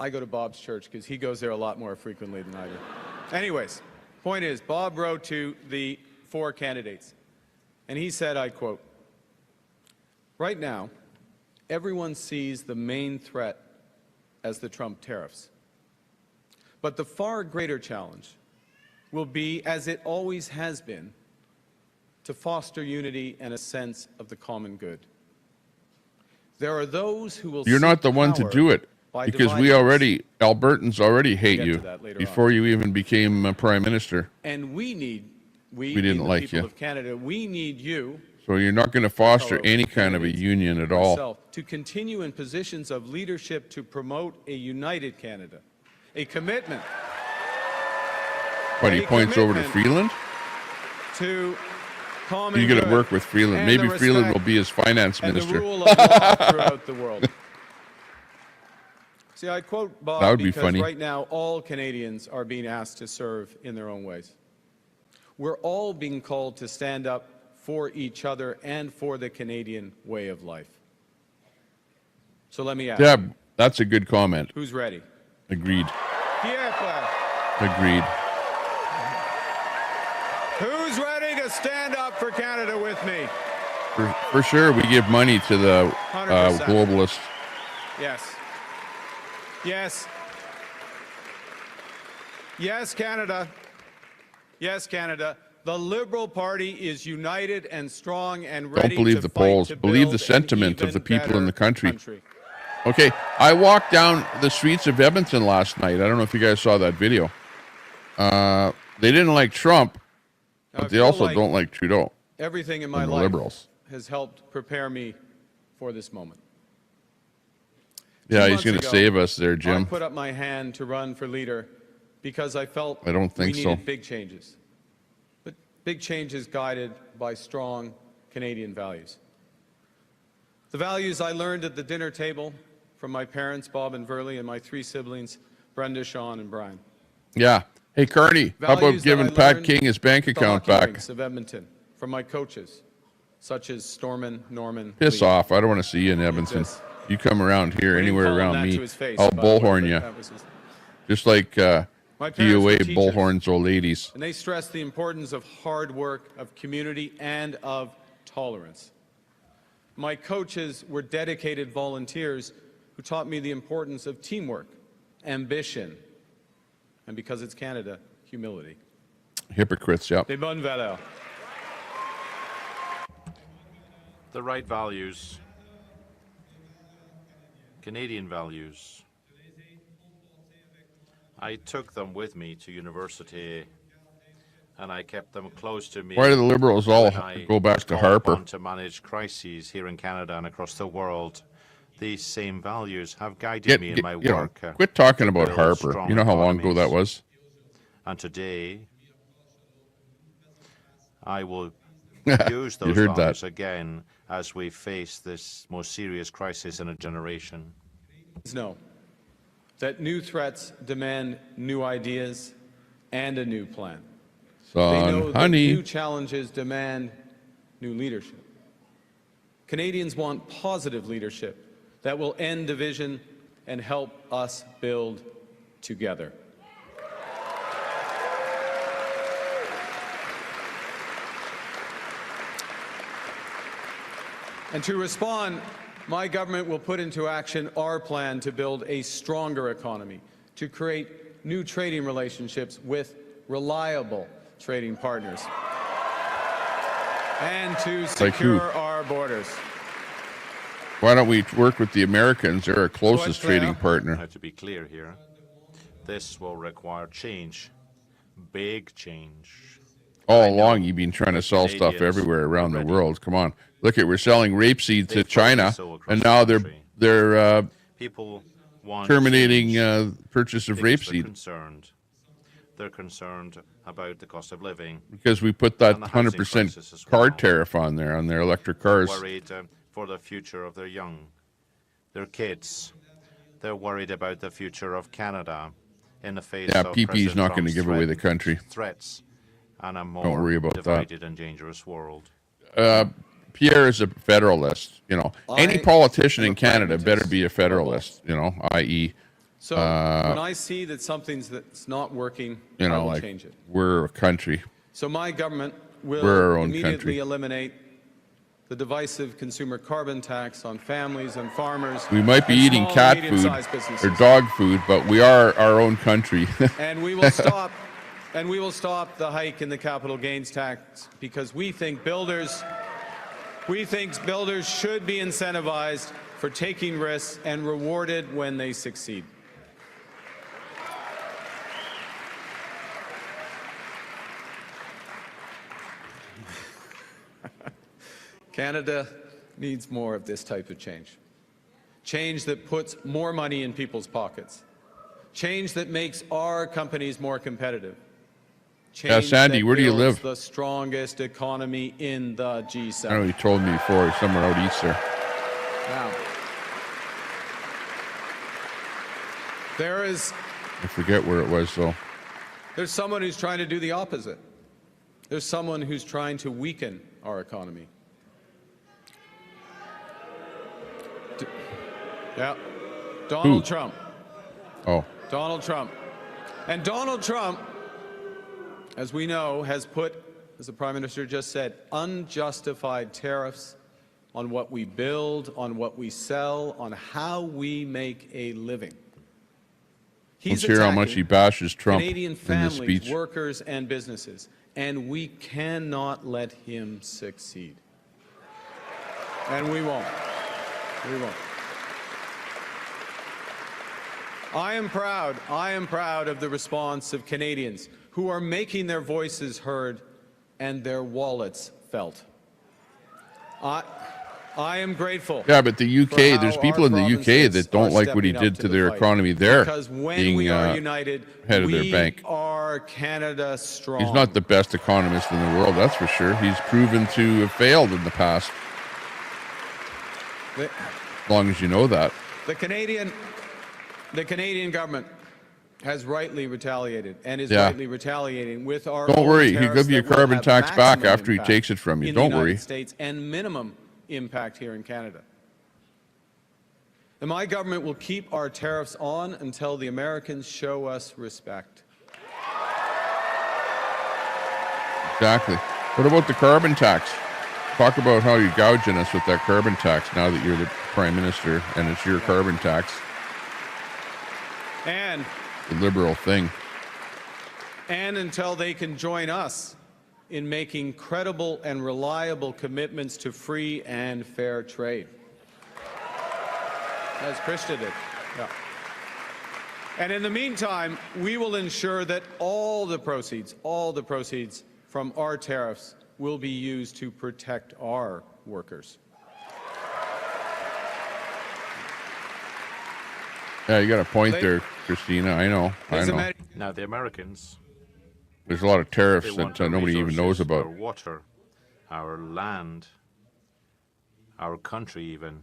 I go to Bob's church because he goes there a lot more frequently than I do. Anyways, point is, Bob wrote to the four candidates, and he said, I quote, "Right now, everyone sees the main threat as the Trump tariffs. But the far greater challenge will be, as it always has been, to foster unity and a sense of the common good. There are those who will You're not seek the one to power do it by because we dividing us. already, Albertans already hate We'll get you to that later before you even became prime minister. And we didn't the like people you. of Canada, we need you So you're not going to foster any kind of a union at all. myself to continue in positions of leadership to promote a united Canada, a commitment. But he points over to Freeland? To common You're going to good work with Freeland. and Maybe the Freeland will respect be his finance and the minister. rule of law throughout the world. See, I quote Bob That would be because funny. right now all Canadians are being asked to serve in their own ways. We're all being called to stand up for each other and for the Canadian way of life. So let me ask you, Deb, that's a good comment. who's ready? Agreed. Pierre Claire. Agreed. Who's ready to stand up for Canada with me? For sure, we give money to the 100%. globalists. Yes. Yes. Yes, Canada. Yes, Canada. The Liberal Party is united and strong and ready Don't believe to the fight polls. to Believe build the sentiment an of the even people in the better country. Okay, I walked down the streets of Edmonton last night. I don't know if you guys saw that video. They didn't like Trump, I but they feel also like don't like Trudeau. Everything in my and the life Liberals. has helped prepare me for this moment. Yeah, 2 he's months going to ago, save us there, I Jim. put up my hand to run for leader because I felt I don't think we so. needed big changes. But big changes guided by strong Canadian values. The values I learned at the dinner table from my parents, Bob and Verley, and my 3 siblings, Brenda, Sean, and Brian. Yeah. Hey, Carney, how about Values that giving I Pat learned King his bank at the account hockey back? rinks of Edmonton from my coaches, such as Stormin, Norman, Piss Lee. off. I don't want to see you in Edmonton. Yes. You come around here, We didn't anywhere call him around that me, to his face, I'll by the way, bullhorn but you. that was his- Just like My parents were DOA teachers, bullhorns old ladies. and they stressed the importance of hard work, of community, and of tolerance. My coaches were dedicated volunteers who taught me the importance of teamwork, ambition, and because it's Canada, humility. Hypocrites, yep. Des bonnes valeurs. The right values. Canadian values. I took them with me to university, and I kept them close to me. Why do the Liberals all when I go back was to called Harper? upon to manage crises here in Canada and across the world. These same values have guided me in my work. Quit talking to about build Harper. strong You know how long ago that economies. was? And today, I will You use those heard that. values again as we face this most serious crisis in a generation. Know that new threats demand new ideas and a new plan. They know Son, that honey. new challenges demand new leadership. Canadians want positive leadership that will end division and help us build together. And to respond, my government will put into action our plan to build a stronger economy, to create new trading relationships with reliable trading partners, and to Like who? secure our borders. Why don't we work with the Americans? They're our closest Claire? trading partner. I have to be clear here. This will require change, big change. All along, you've been trying to sell stuff Canadians everywhere around the already world. Come on, look at we're selling rapeseed to They've China, done so across and the now country. they're People want terminating change purchase of because they're rapeseed concerned. They're concerned about the cost of living. because we put that and the housing 100% crisis as well. card tariff on their electric cars. Worried for the future of their young, their kids. They're worried about the future of Canada in the face Yeah, of PP is not going to President give away the Trump's country. threats and a more Don't worry about that. divided and dangerous world. Pierre is a federalist. You know, any I politician am in a Canada better pragmatist. be a federalist. You know, i.e., So when I see that something's that's not working, you I know, will like change it. we're a country. So my government will We're our own immediately country. eliminate the divisive consumer carbon tax on families and farmers. We might be and eating small and cat food medium-sized businesses. or dog food, but we are our own country. And we will stop the hike in the capital gains tax because we think builders should be incentivized for taking risks and rewarded when they succeed. Canada needs more of this type of change. Change that puts more money in people's pockets. Change that makes our companies more competitive. Change Sandy, that where do you builds live? the strongest economy in the G7. I know you told me before, somewhere out east there. Now, I forget where it was, though. there's someone who's trying to do the opposite. There's someone who's trying to weaken our economy. Yeah, Donald Trump. Oh. Donald Trump. And Donald Trump, as we know, has put, as the Prime Minister just said, unjustified tariffs on what we build, on what we sell, on how we make a living. Let's hear how much he bashes Trump Canadian in this families, speech. workers, and businesses, and we cannot let him succeed. And we won't. We won't. I am proud of the response of Canadians who are making their voices heard and their wallets felt. I am grateful. Yeah, but the UK, there's people in the UK that don't like what he did to their economy there, Because when being we are united, head of their bank. are Canada strong. He's not the best economist in the world, that's for sure. He's proven to have failed in the past. As long as you know that. The Canadian government has rightly retaliated and is Yeah. rightly retaliating with our Don't own worry, he'll tariffs give you that will carbon have tax back maximum after he impact takes it from you. in Don't the worry. United States and minimum impact here in Canada. And my government will keep our tariffs on until the Americans show us respect. Exactly. What about the carbon tax? Talk about how you're gouging us with that carbon tax now that you're the Prime Minister and it's your carbon tax. And The liberal thing. until they can join us in making credible and reliable commitments to free and fair trade. As Christian did. Yeah. And in the meantime, we will ensure that all the proceeds from our tariffs will be used to protect our workers. Yeah, you got a point there, Christina. I know. Now, the Americans, There's a lot of tariffs they want that our nobody even knows resources, about. Our water, our land, our country even.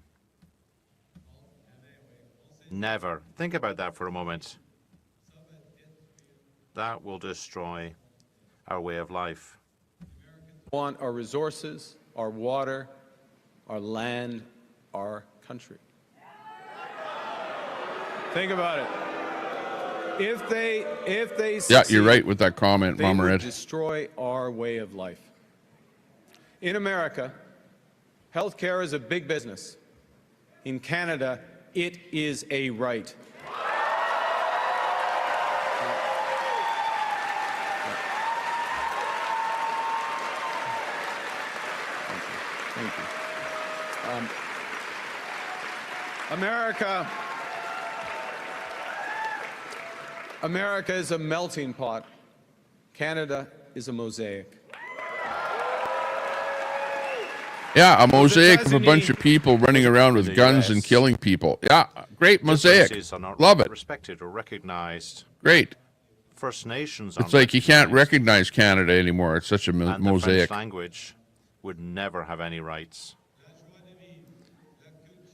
Never. Think about that for a moment. That will destroy our way of life. Want our resources, our water, our land, our country. Think about it. If they succeed, Yeah, you're right with that comment, they Mama would Red. destroy our way of life. In America, healthcare is a big business. In Canada, it is a right. Thank you. America is a melting pot. Canada is a mosaic. Yeah, a mosaic of a bunch of people running around with guns and killing people. Yeah, great mosaic. Differences are not Love it. respected or recognized. Great. First Nations It's like you can't recognize Canada anymore. It's such a and the mosaic. French language would never have any rights.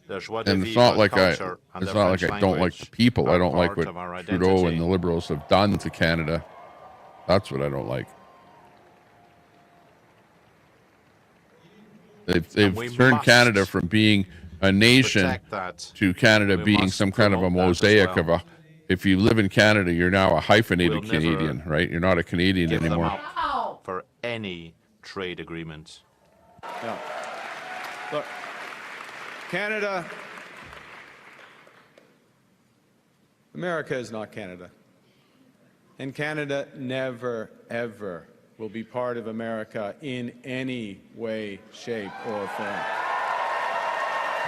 The joie de And it's vivre not like culture and it's the not like French I don't like the language people. I are don't like part what of our Trudeau identity. and the Liberals have done to Canada. That's what I don't like. They've we turned must Canada from being a nation protect that. to Canada We being must some kind of a promote that as mosaic well. of a. If you live in Canada, you're now a hyphenated We'll never Canadian, right? You're not a Canadian Give them anymore. up for any trade agreement. Yeah. Look, Canada, America is not Canada. And Canada never, ever will be part of America in any way, shape, or form.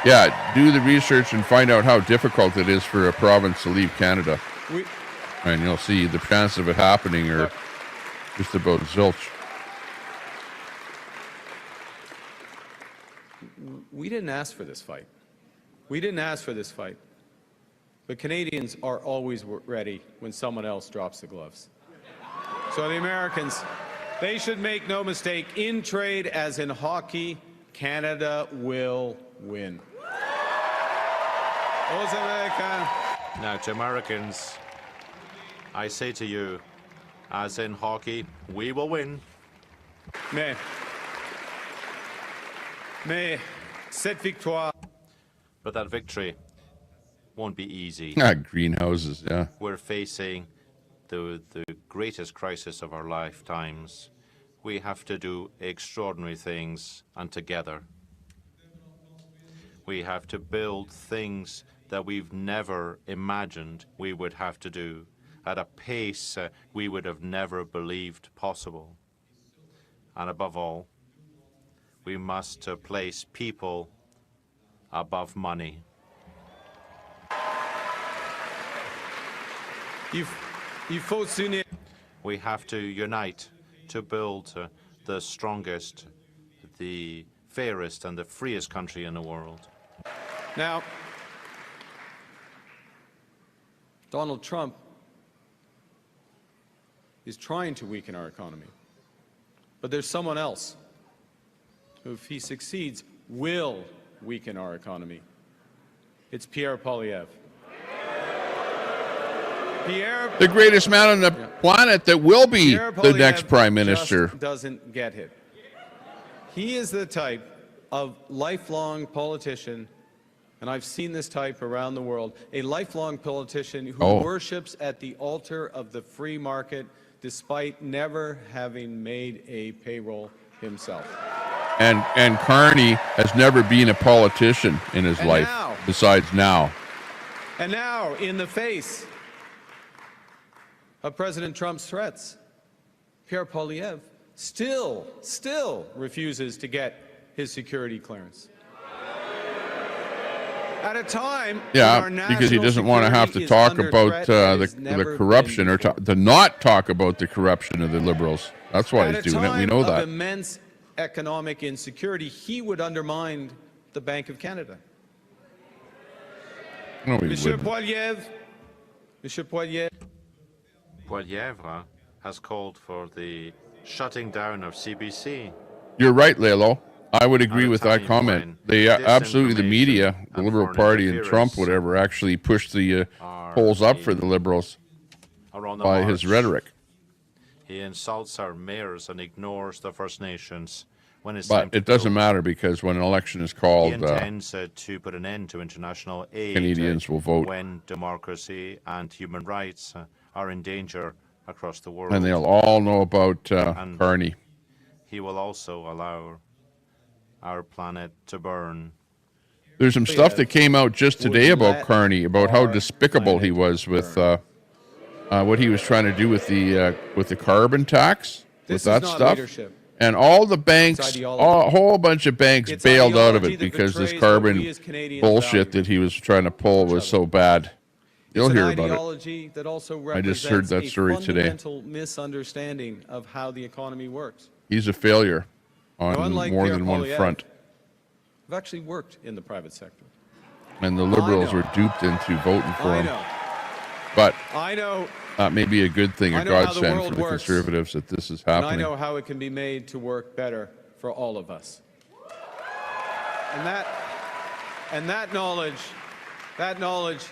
Yeah, do the research and find out how difficult it is for a province to leave Canada. And you'll see the chance of it happening are just about zilch. we didn't ask for this fight. We didn't ask for this fight. But Canadians are always ready when someone else drops the gloves. So the Americans, they should make no mistake, in trade as in hockey, Canada will win. Now, to Americans, I say to you, as in hockey, we will win. Mais cette victoire. But that victory won't be easy. Greenhouses, yeah. We're facing the greatest crisis of our lifetimes. We have to do extraordinary things, and together. We have to build things that we've never imagined we would have to do at a pace we would have never believed possible. And above all, we must place people above money. We have to unite to build the strongest, the fairest, and the freest country in the world. Now, Donald Trump is trying to weaken our economy. But there's someone else who, if he succeeds, will weaken our economy. It's Pierre Poilievre. The greatest man on the planet that will be the next prime minister. Just doesn't get it. He is the type of lifelong politician, and I've seen this type around the world, a lifelong politician who worships at the altar of the free market despite never having made a payroll himself. And Carney has never been a politician in his life, besides now. And now, in the face of President Trump's threats, Pierre Poilievre still refuses to get his security clearance. At a time when our because he doesn't want to have to talk about the corruption or to not talk about the corruption of the Liberals. That's why he's doing it. We know that. At a time of immense economic insecurity, he would undermine the Bank of Canada. No, he Monsieur wouldn't. Poilievre has called for the shutting down of CBC. You're right, Lalo. I would agree with that comment. They absolutely, the media, the Liberal Party and Trump, whatever, actually pushed the polls up for the Liberals by his rhetoric. He insults our mayors and ignores the First Nations when it's But it doesn't matter because when an election is called, he intends to put an end to international aid. Canadians will vote. When democracy and human rights are in danger across the world. And they'll all know about Carney. He will also allow our planet to burn. There's some stuff that came out just today about Carney, about how despicable he was with what he was trying to do with the carbon tax, with that stuff. Leadership. And all the banks, a whole bunch of banks bailed out of it because this carbon bullshit that he was trying to pull was so bad. You'll hear about it. That also I just heard that story today. Fundamental misunderstanding of how the economy works. He's a failure on more than one front. I've actually worked in the private sector. And the Liberals were duped into voting for him. But that may be a good thing, a godsend for the Conservatives that this is happening. And I know how it can be made to work better for all of us. And that knowledge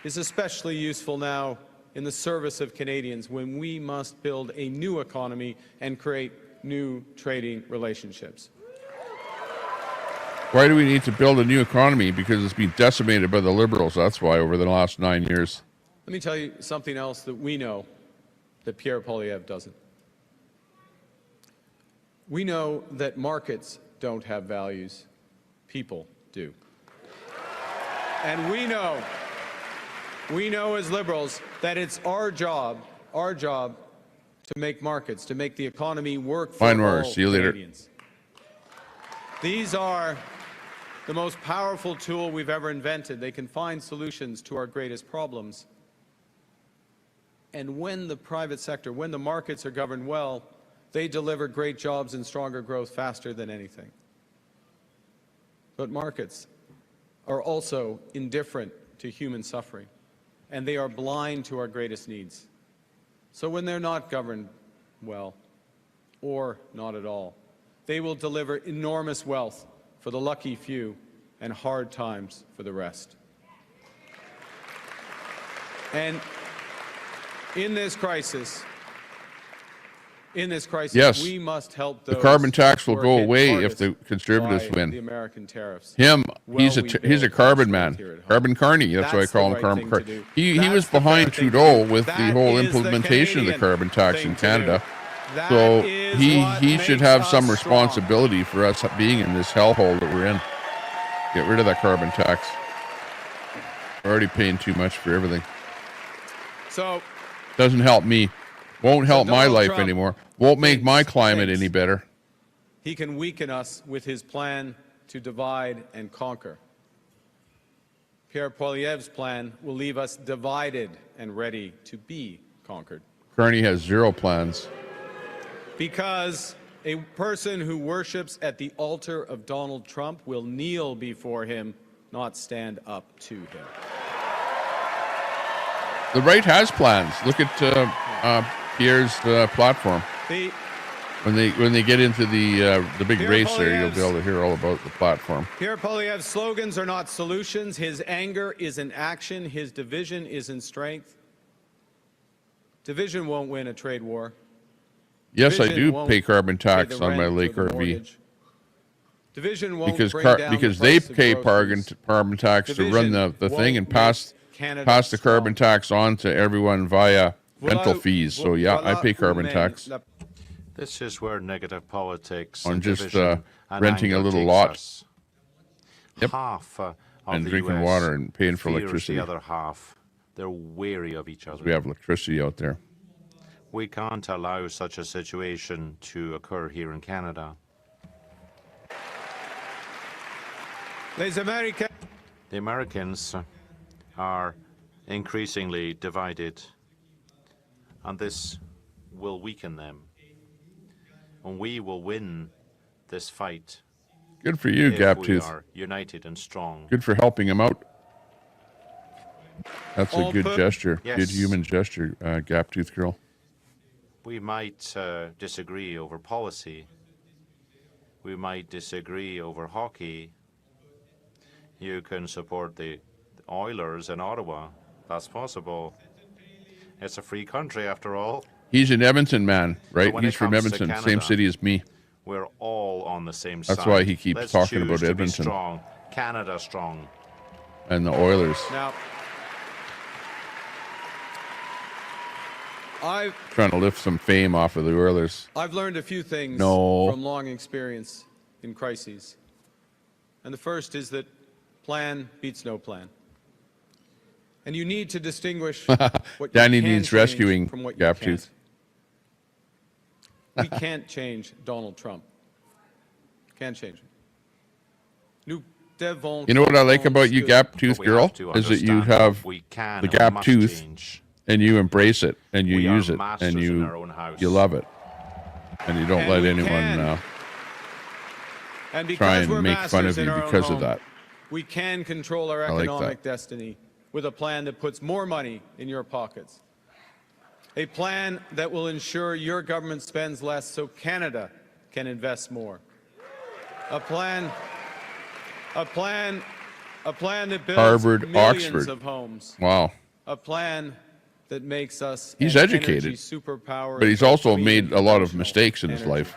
is especially useful now in the service of Canadians when we must build a new economy and create new trading relationships. Why do we need to build a new economy? Because it's been decimated by the Liberals. That's why over the last 9 years. Let me tell you something else that we know that Pierre Poilievre doesn't. We know that markets don't have values. People do. And we know as Liberals that it's our job to make markets, to make the economy work for all See you later. Canadians. These are the most powerful tool we've ever invented. They can find solutions to our greatest problems. And when the private sector, when the markets are governed well, they deliver great jobs and stronger growth faster than anything. But markets are also indifferent to human suffering, and they are blind to our greatest needs. So when they're not governed well, or not at all, they will deliver enormous wealth for the lucky few and hard times for the rest. And in this crisis, Yes. we must help those The carbon tax will who are go hit away if hardest the Conservatives by win. the American tariffs. Him, he's Well, he's a carbon man, carbon Carney. That's why I That's call the him right carbon thing to Carney. do. He That's was the fair behind thing to Trudeau do. with the That whole is the implementation of the Canadian carbon tax thing in to Canada. do. That So is he what should makes have us some strong. responsibility for us being in this hellhole that we're in. Get rid of that carbon tax. We're already paying too much for everything. So Doesn't help me. Won't help my Donald life Trump anymore. Won't make my climate thinks any better. he can weaken us with his plan to divide and conquer. Pierre Poilievre's plan will leave us divided and ready to be conquered. Carney has zero plans. Because a person who worships at the altar of Donald Trump will kneel before him, not stand up to him. The right has plans. Look at Pierre's platform. When they get into the big Pierre race there, you'll be Poilievre's- able to hear all about the platform. Pierre Poilievre's slogans are not solutions. His anger is in action. His division is in strength. Division won't win a trade war. Yes, I Division do won't pay carbon pay tax the on my rent or Lake the RV mortgage. Division won't because bring down because the they price of pay groceries. carbon tax to run Division the thing and won't pass make Canada pass the carbon tax on to everyone via rental Voilà- fees. So yeah, I voilà pay où carbon mène tax la- This is where negative politics on and just division and renting a anger little takes lot. us. Yep. Half of And the drinking US water and paying for fears electricity. The other half, they're wary of each other. We have electricity out there. We can't allow such a situation to occur here in Canada. Les Américains. The Americans are increasingly divided, and this will weaken them. And we will win this fight. Good for you, if we Gaptooth. are united and strong. Good for helping him out. That's a good gesture. Yes. Good human gesture, Gaptooth girl. We might disagree over policy. We might disagree over hockey. You can support the Oilers in Ottawa. That's possible. It's a free country after all. He's an Edmonton man, right? when He's it from comes to Edmonton, same Canada, city as me. We're all on the same side. That's why he keeps Let's talking choose about to be Edmonton. strong. Canada strong. And the Oilers. Now, Trying to lift some fame off of the Oilers. I've learned a few things No. from long experience in crises. And the first is that plan beats no plan. And you need to distinguish what Danny you can needs change rescuing, from what you Gaptooth. can't. We can't change Donald Trump. Can't change him. Nous devons You know what I like about you, But Gaptooth we girl, have to is that you understand have that we can the and gap must tooth, change. and you embrace it, and you We are use it, masters and in our own house. you love it, and you don't And let we anyone can. And because try and we're make fun masters of in you our own because of home, that. we can control our I like economic that. destiny with a plan that puts more money in your pockets. A plan that will ensure your government spends less so Canada can invest more. A plan that builds Harvard, millions Oxford. of homes. Wow. A plan that makes us He's an educated, energy superpower but he's in both also clean made and a lot of conventional mistakes in his energy. life.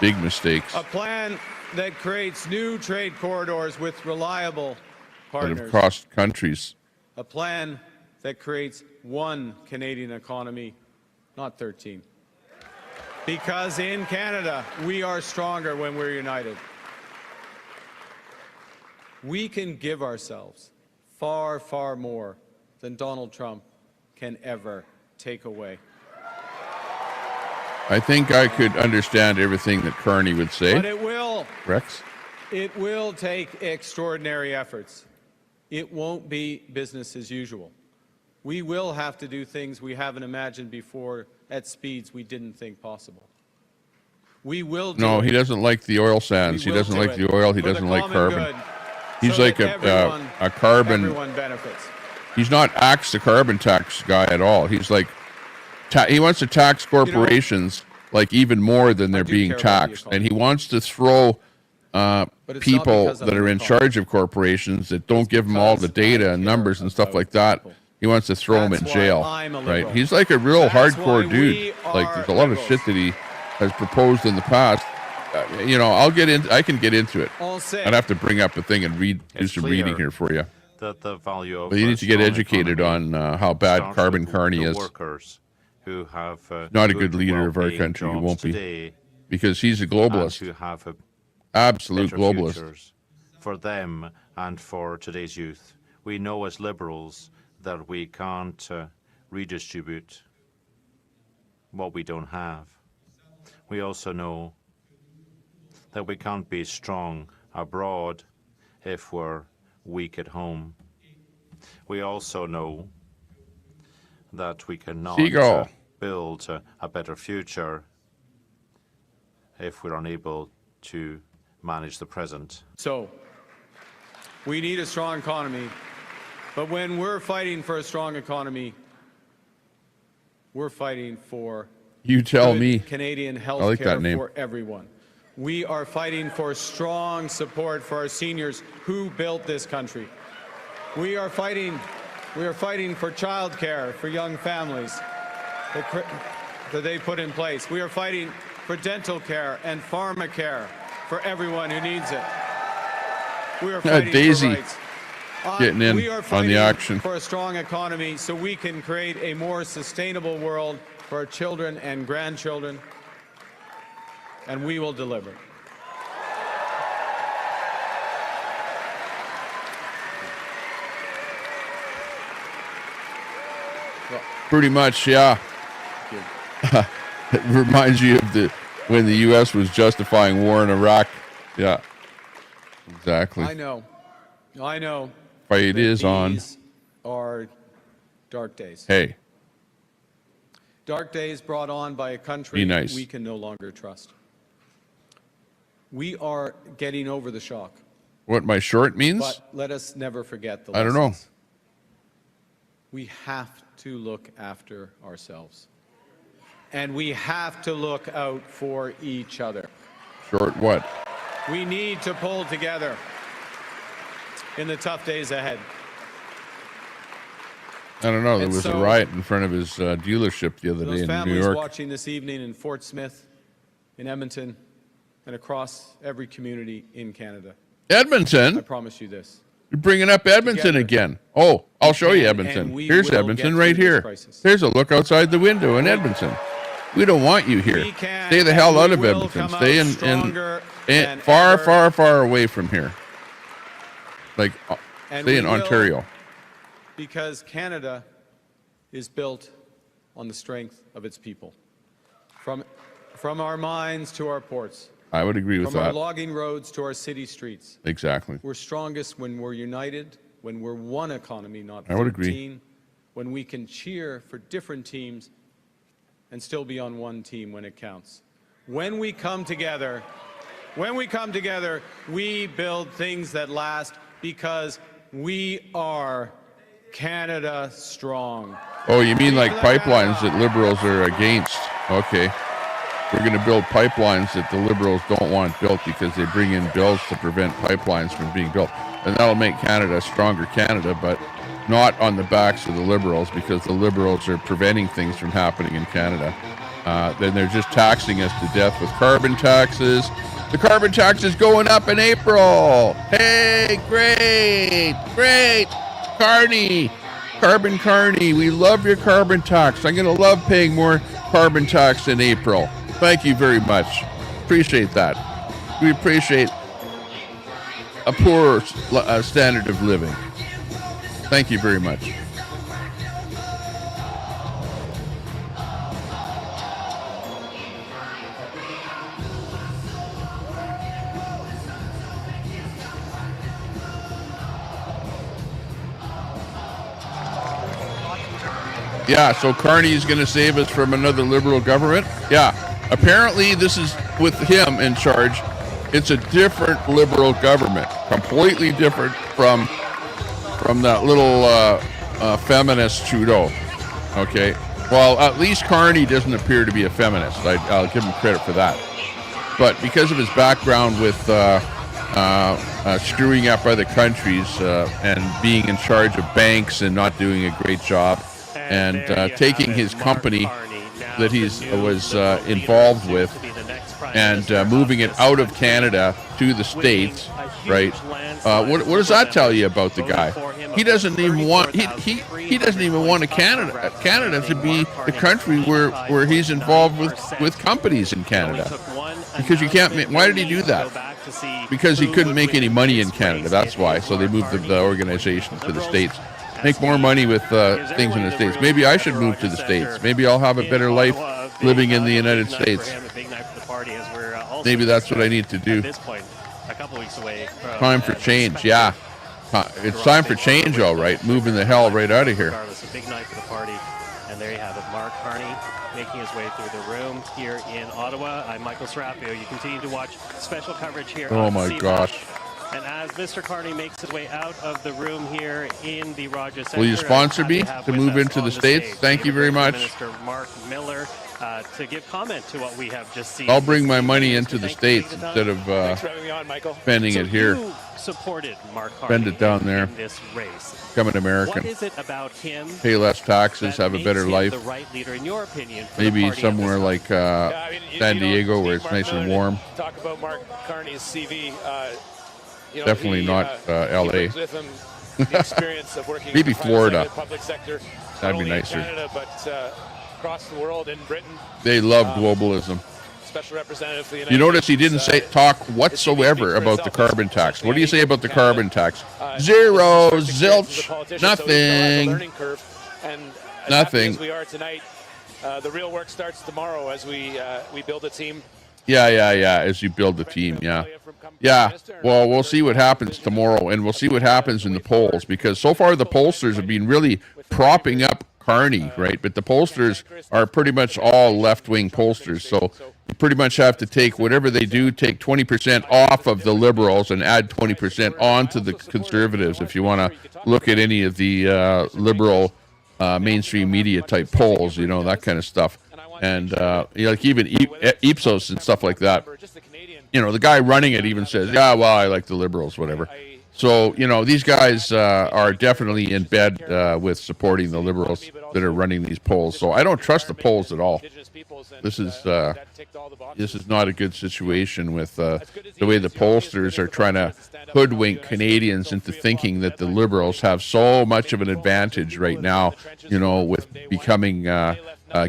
Big mistakes A plan that creates new trade corridors with reliable that partners. have cost countries. A plan that creates one Canadian economy, not 13. Because in Canada, we are stronger when we're united. We can give ourselves far, far more than Donald Trump can ever take away. I think I could understand everything that Carney would say. But it will. Rex? It will take extraordinary efforts. It won't be business as usual. We will have to do things we haven't imagined before at speeds we didn't think possible. We will do No, it. he doesn't like the oil sands. He We will doesn't do like it the oil. He for the doesn't like common carbon. good, He's so like that a carbon. everyone benefits. He's not axe the carbon tax guy at all. He's like, he wants to tax corporations like even more than they're being care about the taxed, economy. and he wants to throw it's people not because I'm that are an in economist. charge of corporations that don't give them all the data and numbers and stuff like that. He wants to throw them in That's why jail, I'm a right? liberal. He's like a real That's why hardcore dude. we Like are there's a lot of liberals. shit that he has proposed in the past. You know, I can get into it. All said. I'd have to bring up a thing and do It's some clear reading here for you. that the value of But you need to get strong educated economy on how bad starts Carbon with Carney the is. workers who have Not a good leader of our well-paying country. He jobs won't be. today, Because he's a and globalist. who have a Absolute better globalist. futures for them and for today's youth. We know as liberals that we can't redistribute what we don't have. We also know that we can't be strong abroad if we're weak at home. We also know that we cannot Seagull. build a better future if we're unable to manage the present. So, we need a strong economy, but when we're fighting for a strong economy, we're fighting for You tell good me. Canadian health I like care that name. for everyone. We are fighting for strong support for our seniors who built this country. We are fighting for child care for young families that they put in place. We are fighting for dental care and pharma care for everyone who needs it. We are fighting Daisy for rights. getting in We are on fighting the action. for a strong economy so we can create a more sustainable world for our children and grandchildren, and we will deliver. Pretty much, yeah. It reminds you of when the U.S. was justifying war in Iraq. Yeah, exactly. I know. Fight that is on. These are dark days. Hey, Dark days brought on by a country Be nice. we can no longer trust. We are getting over the shock, what my short means? but let us never forget the I don't know. lessons. We have to look after ourselves. And we have to look out for each other. Short what? We need to pull together in the tough days ahead. I don't know. There And was a so- riot in front of his dealership the other Those day in New families York. watching this evening in Fort Smith, in Edmonton, and across every community in Canada, I Edmonton? promise you this. You're bringing up Edmonton Together. again. Oh, I'll show you can Edmonton. and we Here's will Edmonton get right through this here. crisis. There's a look outside the window in Edmonton. We don't want you here. We can Stay the and hell we out of will Edmonton. come Stay out in stronger than far, ever. far, far away from here. Like, And stay we in will- Ontario. Because Canada is built on the strength of its people. From our mines to our ports, I would agree with from our that. logging roads to our city streets. Exactly. We're strongest when we're united, when we're one economy, not 13, I would agree. when we can cheer for different teams and still be on one team when it counts. When we come together, we build things that last because we are Canada strong. Oh, you mean like pipelines that liberals are against? Okay. We're going to build pipelines that the liberals don't want built because they bring in bills to prevent pipelines from being built. And that'll make Canada a stronger Canada, but not on the backs of the liberals because the liberals are preventing things from happening in Canada. Then they're just taxing us to death with carbon taxes. The carbon tax is going up in April. Hey, great. Carney, we love your carbon tax. I'm going to love paying more carbon tax in April. Thank you very much. Appreciate that. We appreciate a poorer standard of living. Thank you very much. Yeah, so Carney is going to save us from another liberal government. Yeah, apparently this is with him in charge, it's a different Liberal government, completely different from that little feminist Trudeau. Okay, well, at least Carney doesn't appear to be a feminist. I'll give him credit for that. But because of his background with screwing up other countries and being in charge of banks and not doing a great job, and taking his company that he was involved with and moving it out of Canada to the States, right? What does that tell you about the guy? He doesn't even want he doesn't even want Canada to be the country where he's involved with companies in Canada, because you can't. Why did he do that? Because he couldn't make any money in Canada. That's why. So they moved the organization to the States. Make more money with things in the States. Maybe I should move to the States. Maybe I'll have a better life living in the United States. Maybe that's what I need to do. Time for change, yeah. It's time for change, all right. Moving the hell right out of here. A big night for the party. And there you have it, Mark Carney making his way through the room here in Ottawa. I'm Michael Serapio. You continue to watch special coverage here. Oh my gosh. And as Mr. Carney makes his way out of the room here in the Rogers Center, will you sponsor me to move into the States? Thank you very much. Minister Mark Miller to give comment to what we have just seen. I'll bring my money into the States instead of spending it here. Supported Mark Carney spend it down there. in this race. Become an American. What is it about him? Pay less taxes, have a better life. The right leader, in your opinion, for maybe the party somewhere like San Diego, where it's nice and warm. Talk about Mark Carney's CV. Definitely not L.A. With him, the experience of working maybe Florida. in the public sector, that'd be not only nicer. in Canada, but across the world in Britain. They love globalism. Special representative for the United You notice he Nations, didn't talk whatsoever about the carbon tax. What do you say about the carbon tax? Zero, zilch, nothing. Nothing. As we are tonight, the real work starts tomorrow as we build a team. Yeah. As you build the team, yeah. Well, we'll see what happens tomorrow, and we'll see what happens in the polls, because so far the pollsters have been really propping up Carney, right? But the pollsters are pretty much all left-wing pollsters, so you pretty much have to take whatever they do, take 20% off of the Liberals and add 20% onto the Conservatives if you want to look at any of the liberal mainstream media type polls, that kind of stuff. And like even Ipsos and stuff like that. The guy running it even says, yeah, well, I like the Liberals, whatever. So, these guys are definitely in bed with supporting the Liberals that are running these polls. So I don't trust the polls at all. This is not a good situation with the way the pollsters are trying to hoodwink Canadians into thinking that the Liberals have so much of an advantage right now, with becoming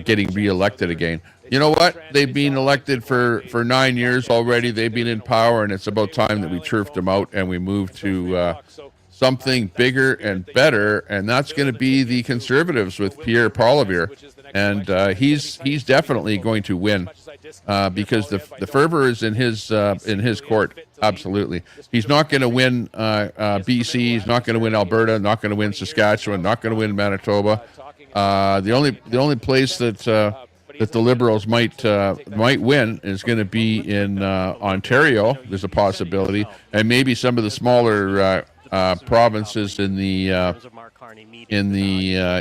getting reelected again. You know what? They've been elected for 9 years already. They've been in power, and it's about time that we turfed them out and we move to something bigger and better, and that's going to be the Conservatives with Pierre Poilievre. And he's definitely going to win because the fervor is in his court. Absolutely. He's not going to win BC. He's not going to win Alberta. Not going to win Saskatchewan. Not going to win Manitoba. The only place that the Liberals might win is going to be in Ontario. There's a possibility, and maybe some of the smaller provinces in the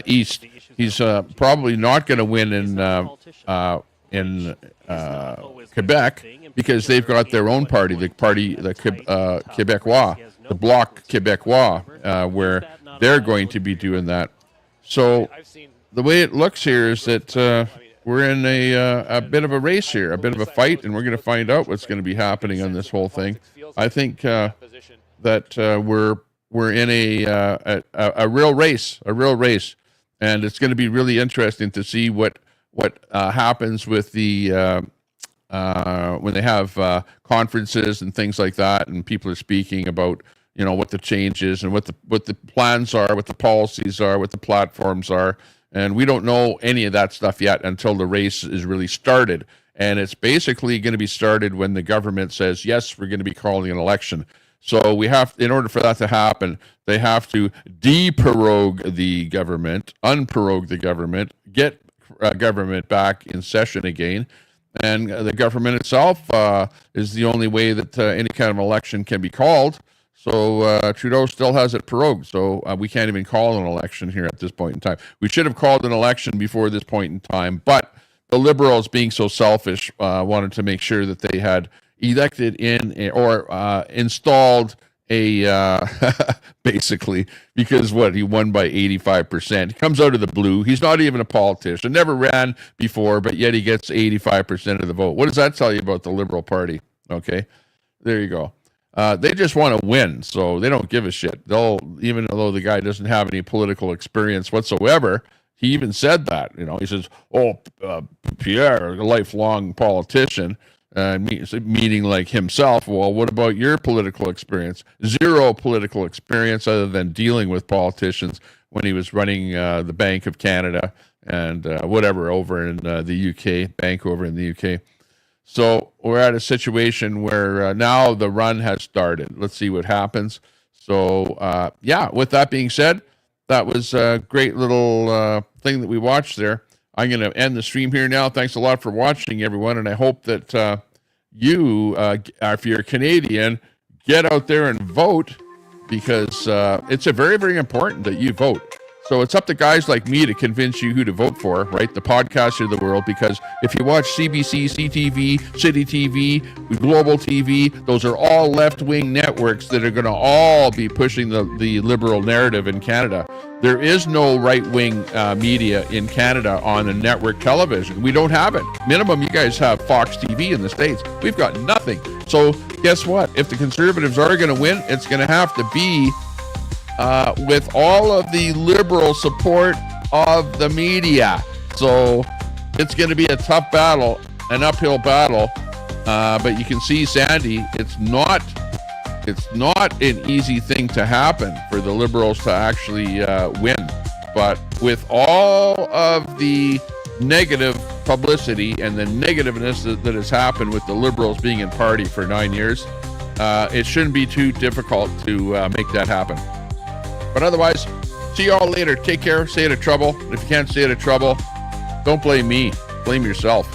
east. He's probably not going to win in Quebec because they've got their own party, the Québécois, the Bloc Québécois, where they're going to be doing that. So the way it looks here is that we're in a bit of a race here, a bit of a fight, and we're going to find out what's going to be happening on this whole thing. I think that we're in a real race, and it's going to be really interesting to see what happens with the when they have conferences and things like that, and people are speaking about what the change is and what the plans are, what the policies are, what the platforms are. And we don't know any of that stuff yet until the race is really started. And it's basically going to be started when the government says, yes, we're going to be calling an election. So we have, in order for that to happen, they have to deprorogue the government, unprorogue the government, get government back in session again. and the government itself is the only way that any kind of election can be called. So Trudeau still has it prorogued. So we can't even call an election here at this point in time. We should have called an election before this point in time, but the Liberals, being so selfish, wanted to make sure that they had elected in or installed a basically, because he won by 85%. He comes out of the blue. He's not even a politician, never ran before, but yet he gets 85% of the vote. What does that tell you about the Liberal Party? Okay, there you go. They just want to win, so they don't give a shit. Even though the guy doesn't have any political experience whatsoever. He even said that, he says, Pierre, a lifelong politician, meaning like himself. Well, what about your political experience? Zero political experience other than dealing with politicians when he was running the Bank of Canada and whatever over in the UK, bank over in the UK. So we're at a situation where now the run has started. Let's see what happens. So, with that being said, that was a great little thing that we watched there. I'm going to end the stream here now. Thanks a lot for watching, everyone, and I hope that you, if you're Canadian, get out there and vote, because it's very, very important that you vote. So it's up to guys like me to convince you who to vote for, right? The podcaster of the world, because if you watch CBC, CTV, City TV, Global TV, those are all left-wing networks that are going to all be pushing the liberal narrative in Canada. There is no right-wing media in Canada on a network television. We don't have it. Minimum, you guys have Fox TV in the States. We've got nothing. So guess what? If the Conservatives are going to win, it's going to have to be with all of the liberal support of the media. So it's going to be a tough battle, an uphill battle. But you can see, Sandy, it's not an easy thing to happen for the Liberals to actually win. But with all of the negative publicity and the negativeness that has happened with the Liberals being in party for 9 years, it shouldn't be too difficult to make that happen. But otherwise, see you all later. Take care. Stay out of trouble. If you can't stay out of trouble, don't blame me. Blame yourself.